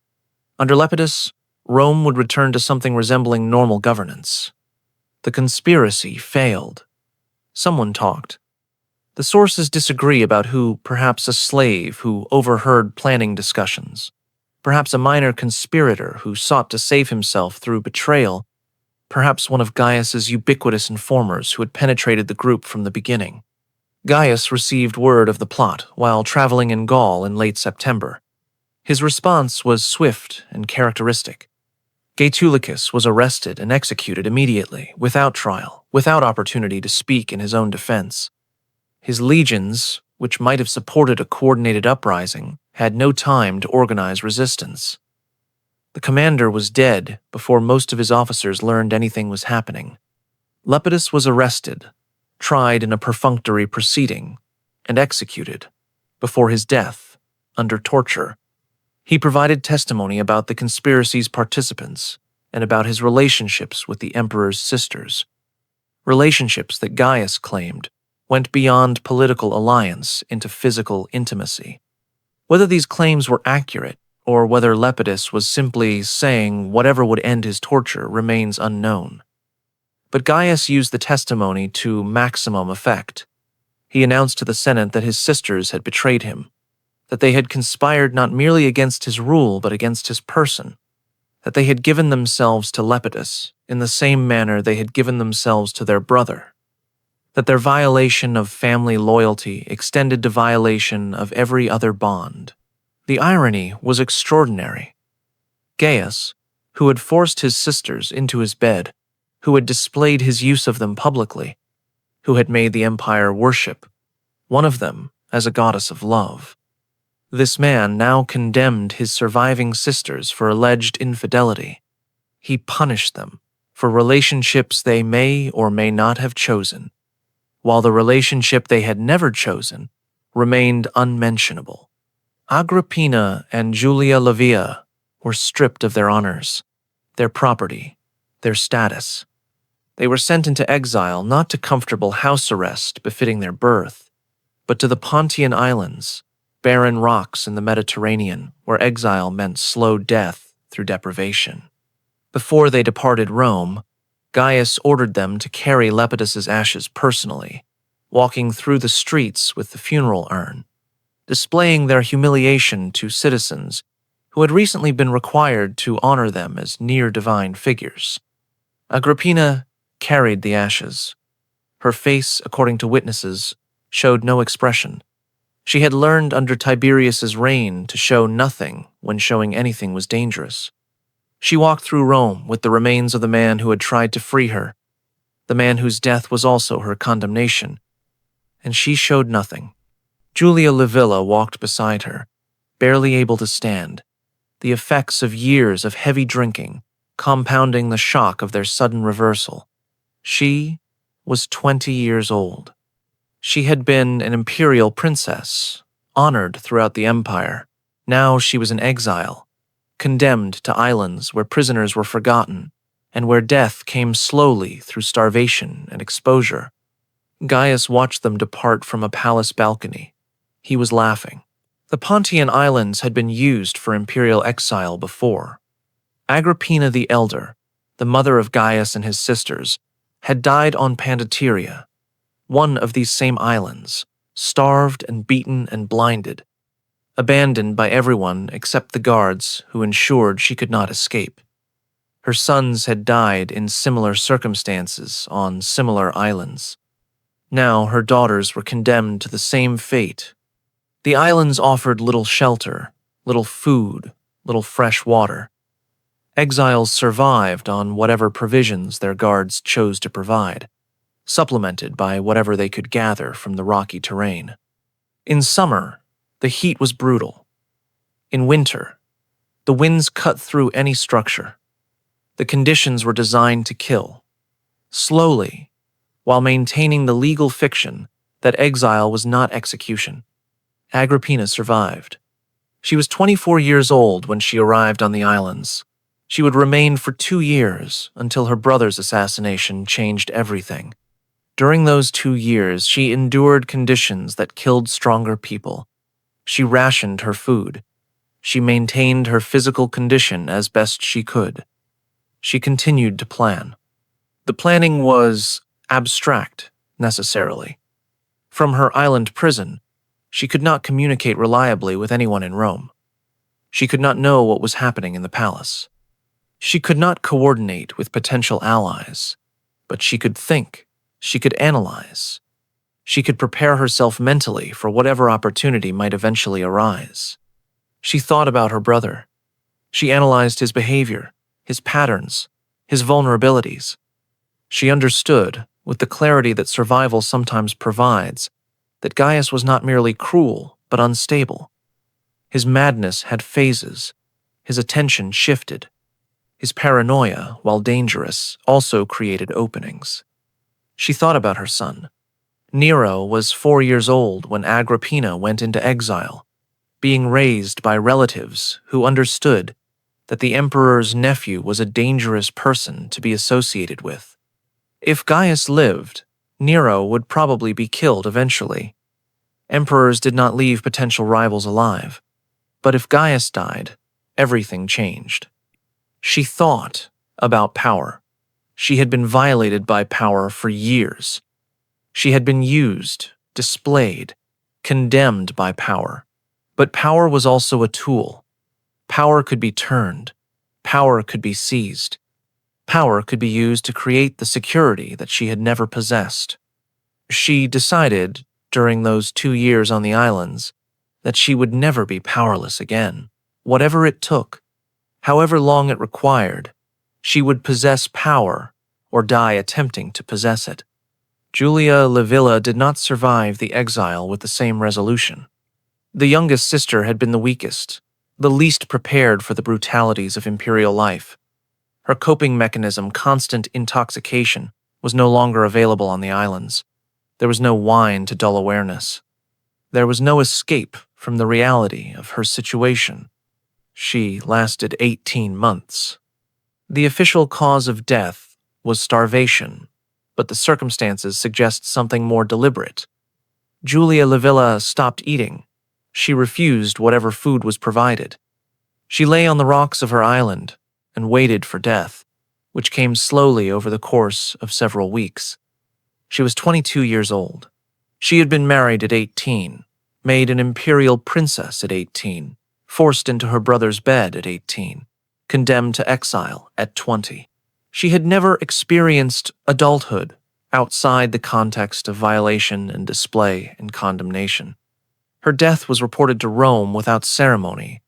Under Lepidus, Rome would return to something resembling normal governance. The conspiracy failed. Someone talked. The sources disagree about who, perhaps a slave who overheard planning discussions, perhaps a minor conspirator who sought to save himself through betrayal, perhaps one of Gaius's ubiquitous informers who had penetrated the group from the beginning. Gaius received word of the plot while traveling in Gaul in late September. His response was swift and characteristic. Gaetulicus was arrested and executed immediately, without trial, without opportunity to speak in his own defense. His legions, which might have supported a coordinated uprising, had no time to organize resistance. The commander was dead before most of his officers learned anything was happening. Lepidus was arrested, tried in a perfunctory proceeding, and executed, before his death, under torture. He provided testimony about the conspiracy's participants and about his relationships with the emperor's sisters, relationships that Gaius claimed went beyond political alliance into physical intimacy. Whether these claims were accurate or whether Lepidus was simply saying whatever would end his torture remains unknown. But Gaius used the testimony to maximum effect. He announced to the Senate that his sisters had betrayed him, that they had conspired not merely against his rule but against his person, that they had given themselves to Lepidus in the same manner they had given themselves to their brother, that their violation of family loyalty extended to violation of every other bond. The irony was extraordinary. Gaius, who had forced his sisters into his bed, who had displayed his use of them publicly, who had made the empire worship one of them as a goddess of love. This man now condemned his surviving sisters for alleged infidelity. He punished them for relationships they may or may not have chosen, while the relationship they had never chosen remained unmentionable. Agrippina and Julia Livia were stripped of their honors, their property, their status. They were sent into exile not to comfortable house arrest befitting their birth, but to the Pontian Islands, barren rocks in the Mediterranean where exile meant slow death through deprivation. Before they departed Rome, Gaius ordered them to carry Lepidus's ashes personally, walking through the streets with the funeral urn, displaying their humiliation to citizens who had recently been required to honor them as near-divine figures. Agrippina carried the ashes. Her face, according to witnesses, showed no expression. She had learned under Tiberius's reign to show nothing when showing anything was dangerous. She walked through Rome with the remains of the man who had tried to free her, the man whose death was also her condemnation, and she showed nothing. Julia Livilla walked beside her, barely able to stand, the effects of years of heavy drinking compounding the shock of their sudden reversal. She was 20 years old. She had been an imperial princess, honored throughout the empire. Now she was in exile, condemned to islands where prisoners were forgotten and where death came slowly through starvation and exposure. Gaius watched them depart from a palace balcony. He was laughing. The Pontian Islands had been used for imperial exile before. Agrippina the Elder, the mother of Gaius and his sisters, had died on Pandateria, one of these same islands, starved and beaten and blinded, abandoned by everyone except the guards who ensured she could not escape. Her sons had died in similar circumstances on similar islands. Now her daughters were condemned to the same fate. The islands offered little shelter, little food, little fresh water. Exiles survived on whatever provisions their guards chose to provide, supplemented by whatever they could gather from the rocky terrain. In summer, the heat was brutal. In winter, the winds cut through any structure. The conditions were designed to kill. Slowly, while maintaining the legal fiction that exile was not execution, Agrippina survived. She was 24 years old when she arrived on the islands. She would remain for 2 years until her brother's assassination changed everything. During those 2 years, she endured conditions that killed stronger people. She rationed her food. She maintained her physical condition as best she could. She continued to plan. The planning was abstract, necessarily. From her island prison, she could not communicate reliably with anyone in Rome. She could not know what was happening in the palace. She could not coordinate with potential allies, but she could think, she could analyze. She could prepare herself mentally for whatever opportunity might eventually arise. She thought about her brother. She analyzed his behavior, his patterns, his vulnerabilities. She understood, with the clarity that survival sometimes provides, that Gaius was not merely cruel, but unstable. His madness had phases. His attention shifted. His paranoia, while dangerous, also created openings. She thought about her son. Nero was 4 years old when Agrippina went into exile, being raised by relatives who understood that the emperor's nephew was a dangerous person to be associated with. If Gaius lived, Nero would probably be killed eventually. Emperors did not leave potential rivals alive. But if Gaius died, everything changed. She thought about power. She had been violated by power for years. She had been used, displayed, condemned by power. But power was also a tool. Power could be turned. Power could be seized. Power could be used to create the security that she had never possessed. She decided, during those 2 years on the islands, that she would never be powerless again. Whatever it took, however long it required, she would possess power or die attempting to possess it. Julia Livilla did not survive the exile with the same resolution. The youngest sister had been the weakest, the least prepared for the brutalities of imperial life. Her coping mechanism, constant intoxication, was no longer available on the islands. There was no wine to dull awareness. There was no escape from the reality of her situation. She lasted 18 months. The official cause of death was starvation, but the circumstances suggest something more deliberate. Julia Livilla stopped eating. She refused whatever food was provided. She lay on the rocks of her island and waited for death, which came slowly over the course of several weeks. She was 22 years old. She had been married at 18, made an imperial princess at 18, forced into her brother's bed at 18, condemned to exile at 20. She had never experienced adulthood outside the context of violation and display and condemnation. Her death was reported to Rome without ceremony.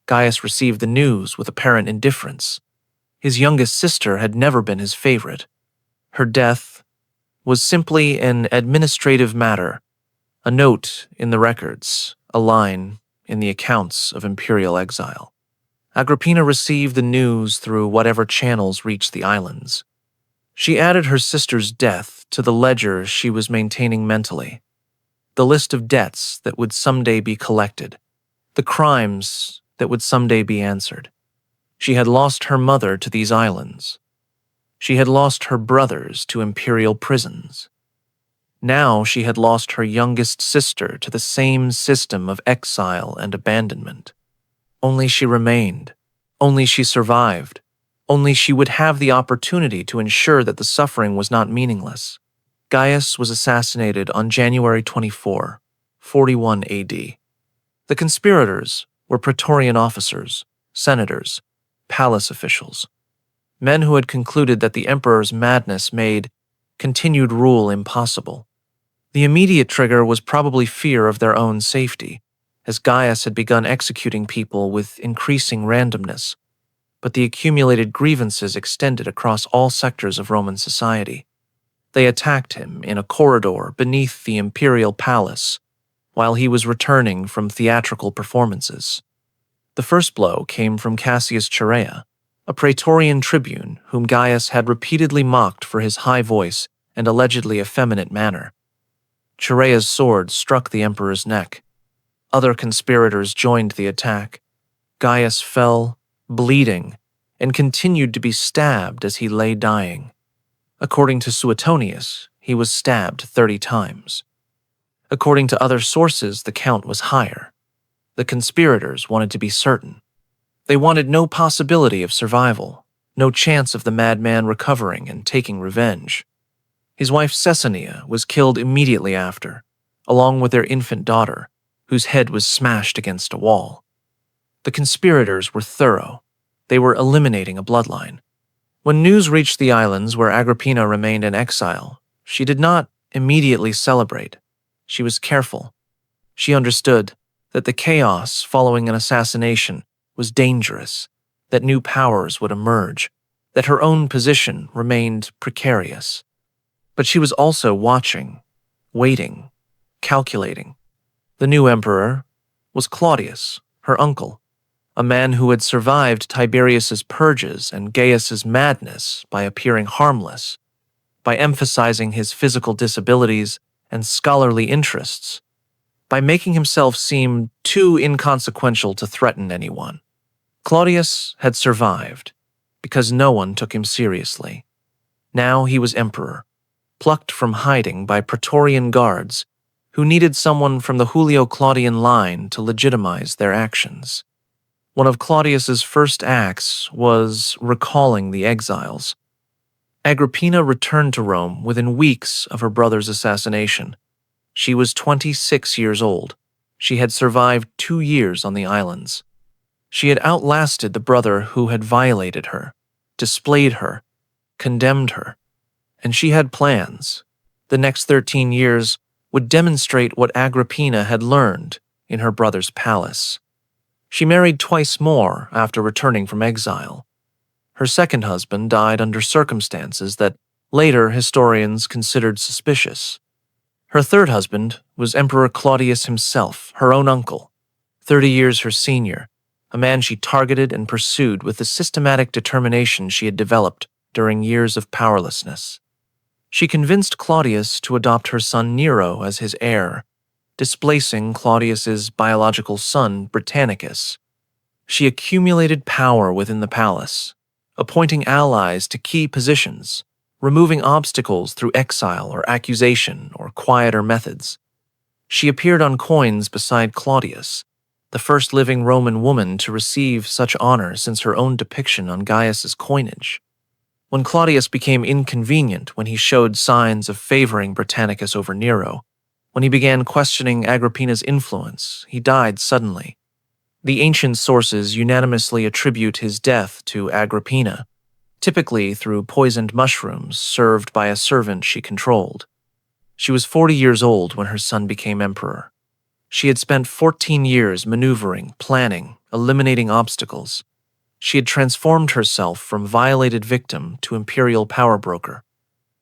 Gaius received the news with apparent indifference. His youngest sister had never been his favorite. Her death was simply an administrative matter, a note in the records, a line in the accounts of imperial exile. Agrippina received the news through whatever channels reached the islands. She added her sister's death to the ledger she was maintaining mentally, the list of debts that would someday be collected, the crimes that would someday be answered. She had lost her mother to these islands. She had lost her brothers to imperial prisons. Now she had lost her youngest sister to the same system of exile and abandonment. Only she remained. Only she survived. Only she would have the opportunity to ensure that the suffering was not meaningless. Gaius was assassinated on January 24, 41 AD. The conspirators were Praetorian officers, senators, palace officials, men who had concluded that the emperor's madness made continued rule impossible. The immediate trigger was probably fear of their own safety, as Gaius had begun executing people with increasing randomness, but the accumulated grievances extended across all sectors of Roman society. They attacked him in a corridor beneath the imperial palace while he was returning from theatrical performances. The first blow came from Cassius Chaerea, a Praetorian tribune whom Gaius had repeatedly mocked for his high voice and allegedly effeminate manner. Chaerea's sword struck the emperor's neck. Other conspirators joined the attack. Gaius fell, bleeding, and continued to be stabbed as he lay dying. According to Suetonius, he was stabbed 30 times. According to other sources, the count was higher. The conspirators wanted to be certain. They wanted no possibility of survival, no chance of the madman recovering and taking revenge. His wife Cecilia was killed immediately after, along with their infant daughter, whose head was smashed against a wall. The conspirators were thorough. They were eliminating a bloodline. When news reached the islands where Agrippina remained in exile, she did not immediately celebrate. She was careful. She understood that the chaos following an assassination was dangerous, that new powers would emerge, that her own position remained precarious. But she was also watching, waiting, calculating. The new emperor was Claudius, her uncle, a man who had survived Tiberius's purges and Gaius's madness by appearing harmless, by emphasizing his physical disabilities and scholarly interests, by making himself seem too inconsequential to threaten anyone. Claudius had survived because no one took him seriously. Now he was emperor, plucked from hiding by Praetorian guards who needed someone from the Julio-Claudian line to legitimize their actions. One of Claudius's first acts was recalling the exiles. Agrippina returned to Rome within weeks of her brother's assassination. She was 26 years old. She had survived 2 years on the islands. She had outlasted the brother who had violated her, displayed her, condemned her, and she had plans. The next 13 years would demonstrate what Agrippina had learned in her brother's palace. She married twice more after returning from exile. Her second husband died under circumstances that later historians considered suspicious. Her third husband was Emperor Claudius himself, her own uncle, 30 years her senior, a man she targeted and pursued with the systematic determination she had developed during years of powerlessness. She convinced Claudius to adopt her son Nero as his heir, displacing Claudius's biological son Britannicus. She accumulated power within the palace, appointing allies to key positions, removing obstacles through exile or accusation or quieter methods. She appeared on coins beside Claudius, the first living Roman woman to receive such honor since her own depiction on Gaius's coinage. When Claudius became inconvenient when he showed signs of favoring Britannicus over Nero, when he began questioning Agrippina's influence, he died suddenly. The ancient sources unanimously attribute his death to Agrippina, typically through poisoned mushrooms served by a servant she controlled. She was 40 years old when her son became emperor. She had spent 14 years maneuvering, planning, eliminating obstacles. She had transformed herself from violated victim to imperial power broker.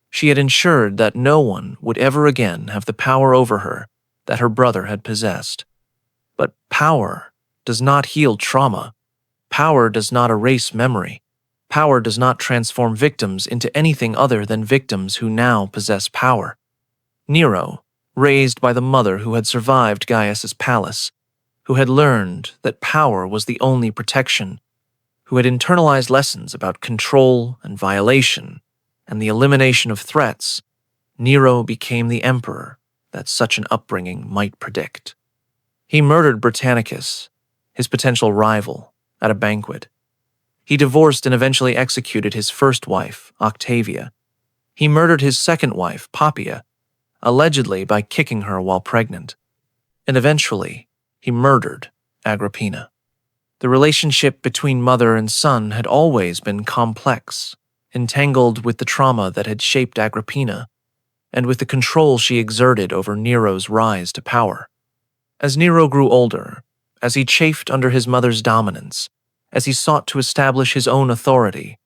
She had ensured that no one would ever again have the power over her that her brother had possessed. But power does not heal trauma. Power does not erase memory. Power does not transform victims into anything other than victims who now possess power. Nero, raised by the mother who had survived Gaius's palace, who had learned that power was the only protection, who had internalized lessons about control and violation and the elimination of threats, Nero became the emperor that such an upbringing might predict. He murdered Britannicus, his potential rival, at a banquet. He divorced and eventually executed his first wife, Octavia. He murdered his second wife, Poppaea, allegedly by kicking her while pregnant. And eventually, he murdered Agrippina. The relationship between mother and son had always been complex, entangled with the trauma that had shaped Agrippina, and with the control she exerted over Nero's rise to power. As Nero grew older, as he chafed under his mother's dominance, as he sought to establish his own authority,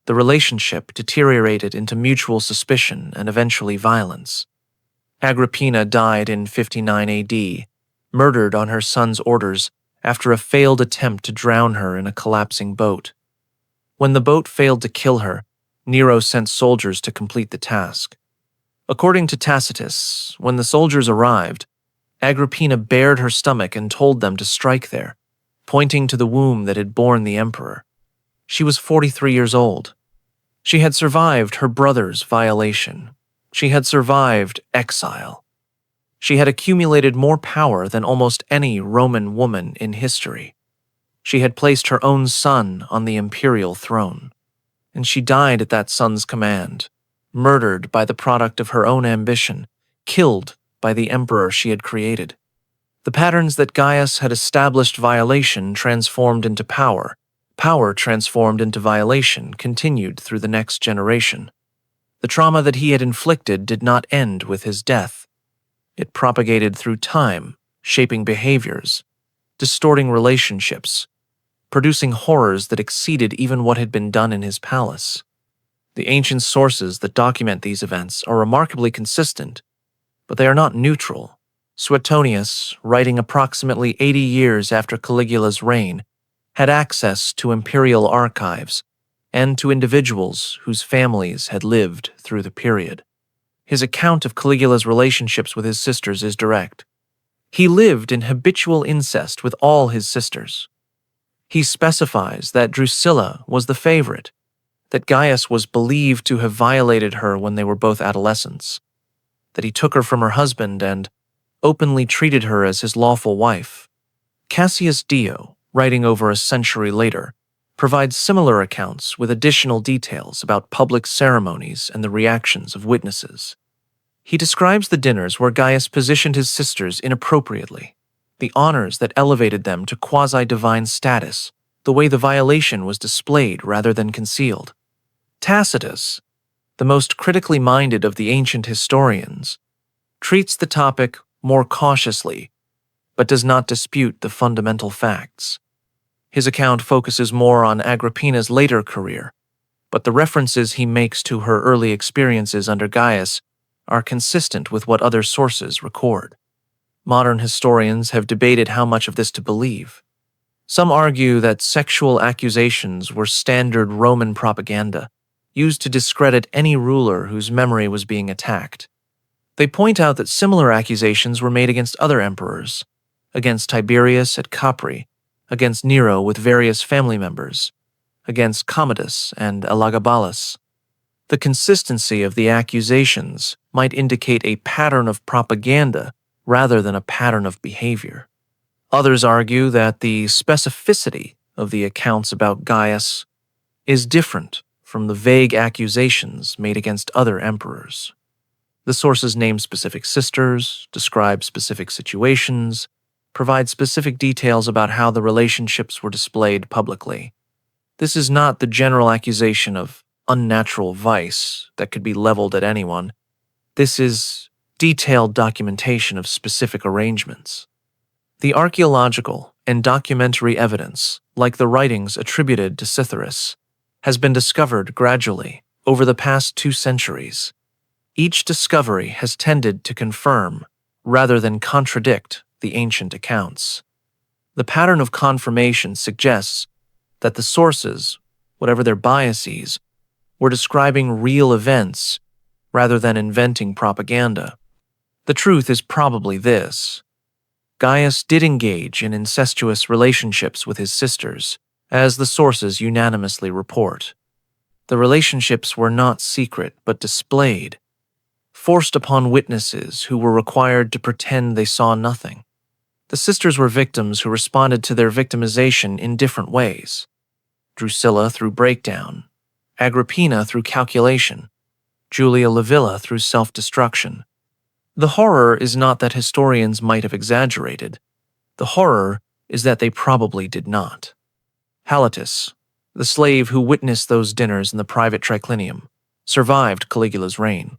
the relationship deteriorated into mutual suspicion and eventually violence. Agrippina died in 59 AD, murdered on her son's orders after a failed attempt to drown her in a collapsing boat. When the boat failed to kill her, Nero sent soldiers to complete the task. According to Tacitus, when the soldiers arrived, Agrippina bared her stomach and told them to strike there, pointing to the womb that had borne the emperor. She was 43 years old. She had survived her brother's violation. She had survived exile. She had accumulated more power than almost any Roman woman in history. She had placed her own son on the imperial throne, and she died at that son's command, murdered by the product of her own ambition, killed by the emperor she had created. The patterns that Gaius had established violation transformed into power. Power transformed into violation continued through the next generation. The trauma that he had inflicted did not end with his death. It propagated through time, shaping behaviors, distorting relationships, producing horrors that exceeded even what had been done in his palace. The ancient sources that document these events are remarkably consistent, but they are not neutral. Suetonius, writing approximately 80 years after Caligula's reign, had access to imperial archives and to individuals whose families had lived through the period. His account of Caligula's relationships with his sisters is direct. He lived in habitual incest with all his sisters. He specifies that Drusilla was the favorite, that Gaius was believed to have violated her when they were both adolescents, that he took her from her husband and openly treated her as his lawful wife. Cassius Dio, writing over a century later, provides similar accounts with additional details about public ceremonies and the reactions of witnesses. He describes the dinners where Gaius positioned his sisters inappropriately, the honors that elevated them to quasi-divine status, the way the violation was displayed rather than concealed. Tacitus, the most critically minded of the ancient historians, treats the topic more cautiously, but does not dispute the fundamental facts. His account focuses more on Agrippina's later career, but the references he makes to her early experiences under Gaius are consistent with what other sources record. Modern historians have debated how much of this to believe. Some argue that sexual accusations were standard Roman propaganda, used to discredit any ruler whose memory was being attacked. They point out that similar accusations were made against other emperors, against Tiberius at Capri, against Nero with various family members, against Commodus and Elagabalus. The consistency of the accusations might indicate a pattern of propaganda rather than a pattern of behavior. Others argue that the specificity of the accounts about Gaius is different from the vague accusations made against other emperors. The sources name specific sisters, describe specific situations, provide specific details about how the relationships were displayed publicly. This is not the general accusation of unnatural vice that could be leveled at anyone. This is detailed documentation of specific arrangements. The archaeological and documentary evidence, like the writings attributed to Cytheris, has been discovered gradually over the past 2 centuries. Each discovery has tended to confirm, rather than contradict, the ancient accounts. The pattern of confirmation suggests that the sources, whatever their biases, were describing real events rather than inventing propaganda. The truth is probably this: Gaius did engage in incestuous relationships with his sisters, as the sources unanimously report. The relationships were not secret but displayed, forced upon witnesses who were required to pretend they saw nothing. The sisters were victims who responded to their victimization in different ways. Drusilla through breakdown, Agrippina through calculation, Julia Livilla through self-destruction. The horror is not that historians might have exaggerated. The horror is that they probably did not. Halotus, the slave who witnessed those dinners in the private triclinium, survived Caligula's reign.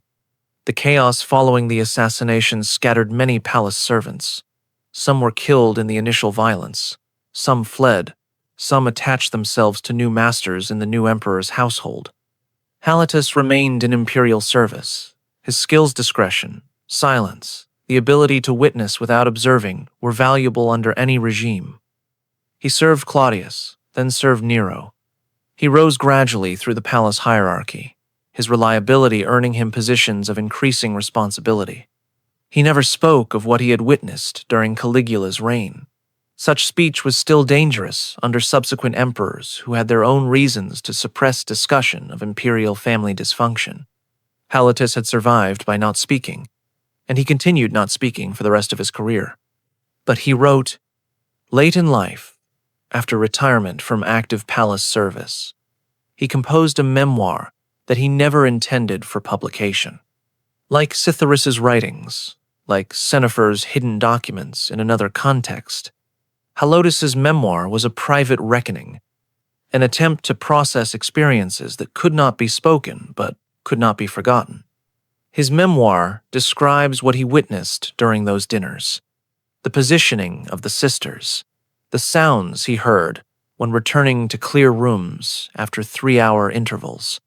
The chaos following the assassination scattered many palace servants. Some were killed in the initial violence. Some fled. Some attached themselves to new masters in the new emperor's household. Halotus remained in imperial service. His skills, discretion, silence, the ability to witness without observing were valuable under any regime. He served Claudius, then served Nero. He rose gradually through the palace hierarchy, his reliability earning him positions of increasing responsibility. He never spoke of what he had witnessed during Caligula's reign. Such speech was still dangerous under subsequent emperors who had their own reasons to suppress discussion of imperial family dysfunction. Halotus had survived by not speaking, and he continued not speaking for the rest of his career. But he wrote, late in life, after retirement from active palace service, he composed a memoir that he never intended for publication. Like Cytheris's writings, like Senefer's hidden documents in another context, Halotus's memoir was a private reckoning, an attempt to process experiences that could not be spoken but could not be forgotten. His memoir describes what he witnessed during those dinners, the positioning of the sisters, the sounds he heard when returning to clear rooms after 3-hour intervals,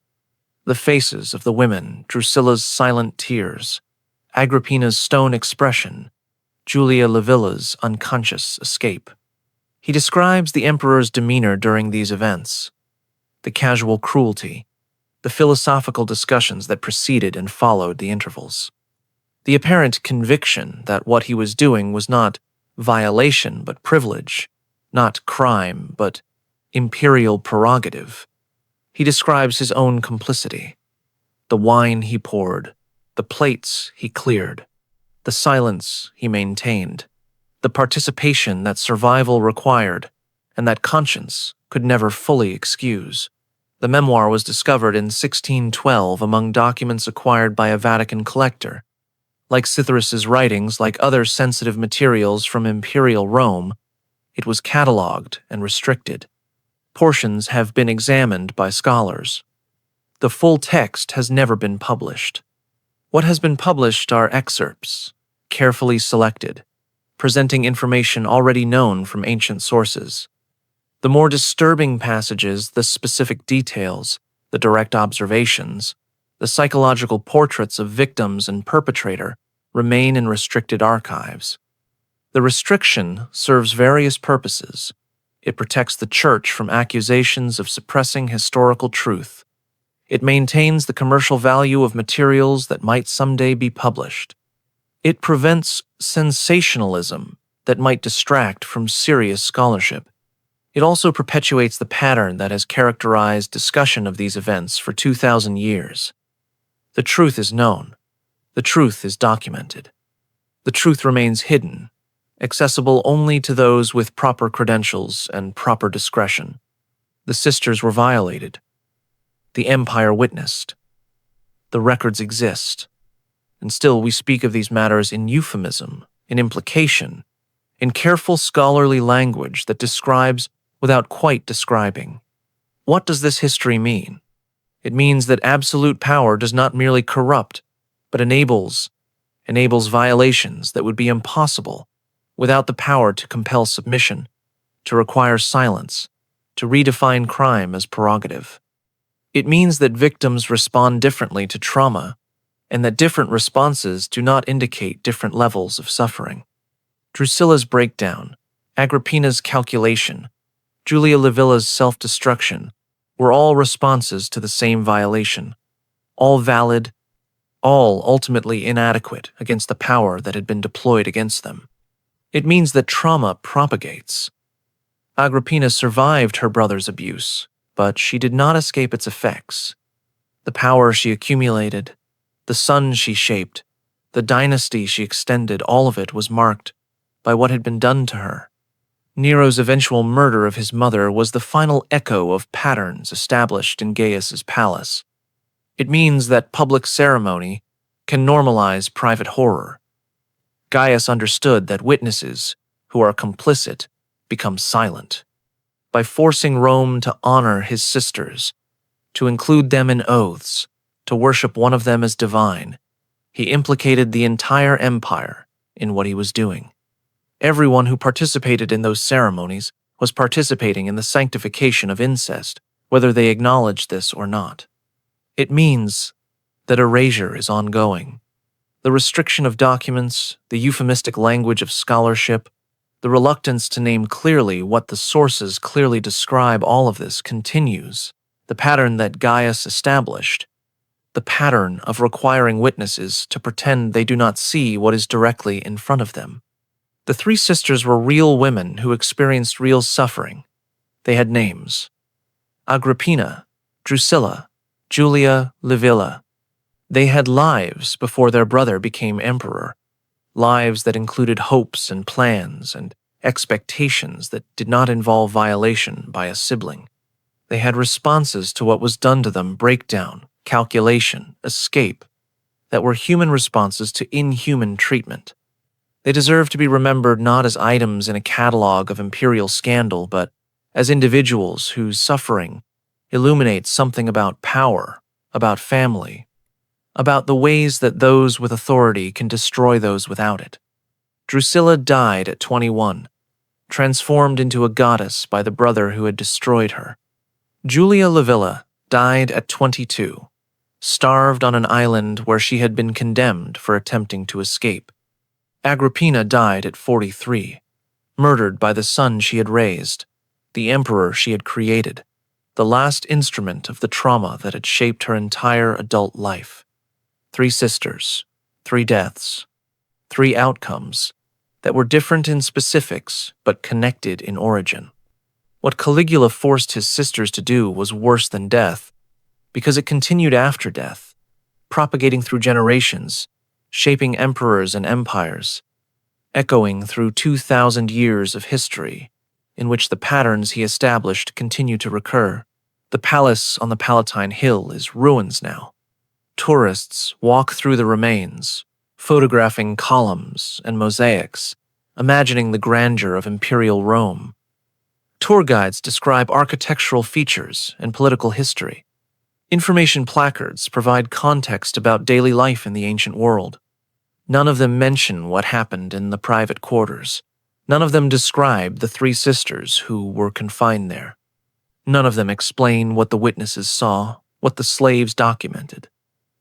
the faces of the women, Drusilla's silent tears, Agrippina's stone expression, Julia Livilla's unconscious escape. He describes the emperor's demeanor during these events, the casual cruelty, the philosophical discussions that preceded and followed the intervals, the apparent conviction that what he was doing was not violation but privilege, not crime but imperial prerogative. He describes his own complicity, the wine he poured, the plates he cleared, the silence he maintained, the participation that survival required and that conscience could never fully excuse. The memoir was discovered in 1612 among documents acquired by a Vatican collector. Like Cytheris's writings, like other sensitive materials from imperial Rome, it was catalogued and restricted. Portions have been examined by scholars. The full text has never been published. What has been published are excerpts, carefully selected, presenting information already known from ancient sources. The more disturbing passages, the specific details, the direct observations, the psychological portraits of victims and perpetrator remain in restricted archives. The restriction serves various purposes. It protects the Church from accusations of suppressing historical truth. It maintains the commercial value of materials that might someday be published. It prevents sensationalism that might distract from serious scholarship. It also perpetuates the pattern that has characterized discussion of these events for 2,000 years. The truth is known. The truth is documented. The truth remains hidden, accessible only to those with proper credentials and proper discretion. The sisters were violated. The empire witnessed. The records exist. And still we speak of these matters in euphemism, in implication, in careful scholarly language that describes without quite describing. What does this history mean? It means that absolute power does not merely corrupt, but enables violations that would be impossible without the power to compel submission, to require silence, to redefine crime as prerogative. It means that victims respond differently to trauma, and that different responses do not indicate different levels of suffering. Drusilla's breakdown, Agrippina's calculation, Julia Livilla's self-destruction were all responses to the same violation, all valid, all ultimately inadequate against the power that had been deployed against them. It means that trauma propagates. Agrippina survived her brother's abuse, but she did not escape its effects. The power she accumulated, the son she shaped, the dynasty she extended, all of it was marked by what had been done to her. Nero's eventual murder of his mother was the final echo of patterns established in Gaius's palace. It means that public ceremony can normalize private horror. Gaius understood that witnesses who are complicit become silent. By forcing Rome to honor his sisters, to include them in oaths, to worship one of them as divine, he implicated the entire empire in what he was doing. Everyone who participated in those ceremonies was participating in the sanctification of incest, whether they acknowledged this or not. It means that erasure is ongoing. The restriction of documents, the euphemistic language of scholarship, the reluctance to name clearly what the sources clearly describe, all of this continues. The pattern that Gaius established, the pattern of requiring witnesses to pretend they do not see what is directly in front of them. The three sisters were real women who experienced real suffering. They had names: Agrippina, Drusilla, Julia, Livilla. They had lives before their brother became emperor, lives that included hopes and plans and expectations that did not involve violation by a sibling. They had responses to what was done to them: breakdown, calculation, escape, that were human responses to inhuman treatment. They deserve to be remembered not as items in a catalog of imperial scandal, but as individuals whose suffering illuminates something about power, about family, about the ways that those with authority can destroy those without it. Drusilla died at 21, transformed into a goddess by the brother who had destroyed her. Julia Livilla died at 22, starved on an island where she had been condemned for attempting to escape. Agrippina died at 43, murdered by the son she had raised, the emperor she had created, the last instrument of the trauma that had shaped her entire adult life. 3 sisters, 3 deaths, 3 outcomes that were different in specifics but connected in origin. What Caligula forced his sisters to do was worse than death, because it continued after death, propagating through generations, shaping emperors and empires, echoing through 2,000 years of history, in which the patterns he established continue to recur. The palace on the Palatine Hill is ruins now. Tourists walk through the remains, photographing columns and mosaics, imagining the grandeur of imperial Rome. Tour guides describe architectural features and political history. Information placards provide context about daily life in the ancient world. None of them mention what happened in the private quarters. None of them describe the 3 sisters who were confined there. None of them explain what the witnesses saw, what the slaves documented,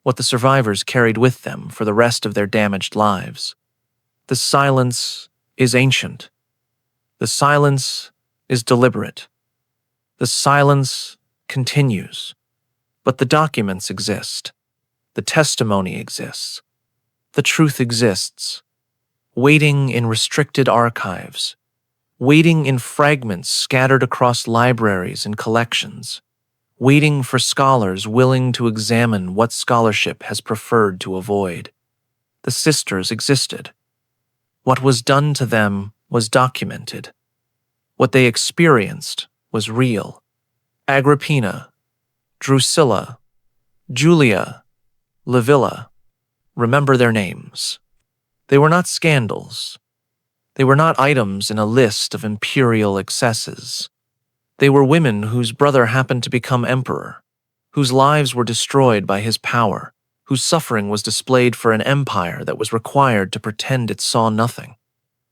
what the survivors carried with them for the rest of their damaged lives. The silence is ancient. The silence is deliberate. The silence continues. But the documents exist. The testimony exists. The truth exists, waiting in restricted archives, waiting in fragments scattered across libraries and collections, waiting for scholars willing to examine what scholarship has preferred to avoid. The sisters existed. What was done to them was documented. What they experienced was real. Agrippina, Drusilla, Julia, Livilla. Remember their names. They were not scandals. They were not items in a list of imperial excesses. They were women whose brother happened to become emperor, whose lives were destroyed by his power, whose suffering was displayed for an empire that was required to pretend it saw nothing.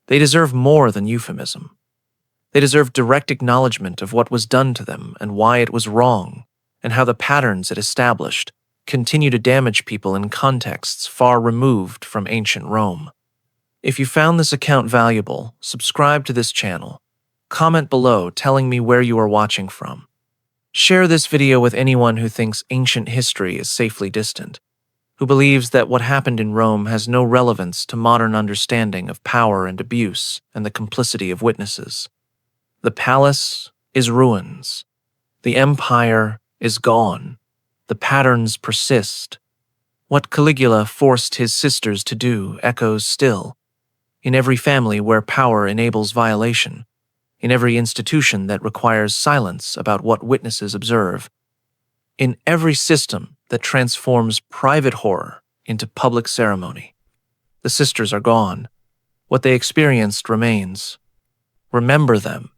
They deserve more than euphemism. They deserve direct acknowledgement of what was done to them and why it was wrong, and how the patterns it established continue to damage people in contexts far removed from ancient Rome. If you found this account valuable, subscribe to this channel. Comment below telling me where you are watching from. Share this video with anyone who thinks ancient history is safely distant, who believes that what happened in Rome has no relevance to modern understanding of power and abuse and the complicity of witnesses. The palace is ruins. The empire is gone. The patterns persist. What Caligula forced his sisters to do echoes still, in every family where power enables violation, in every institution that requires silence about what witnesses observe, in every system that transforms private horror into public ceremony. The sisters are gone. What they experienced remains. Remember them.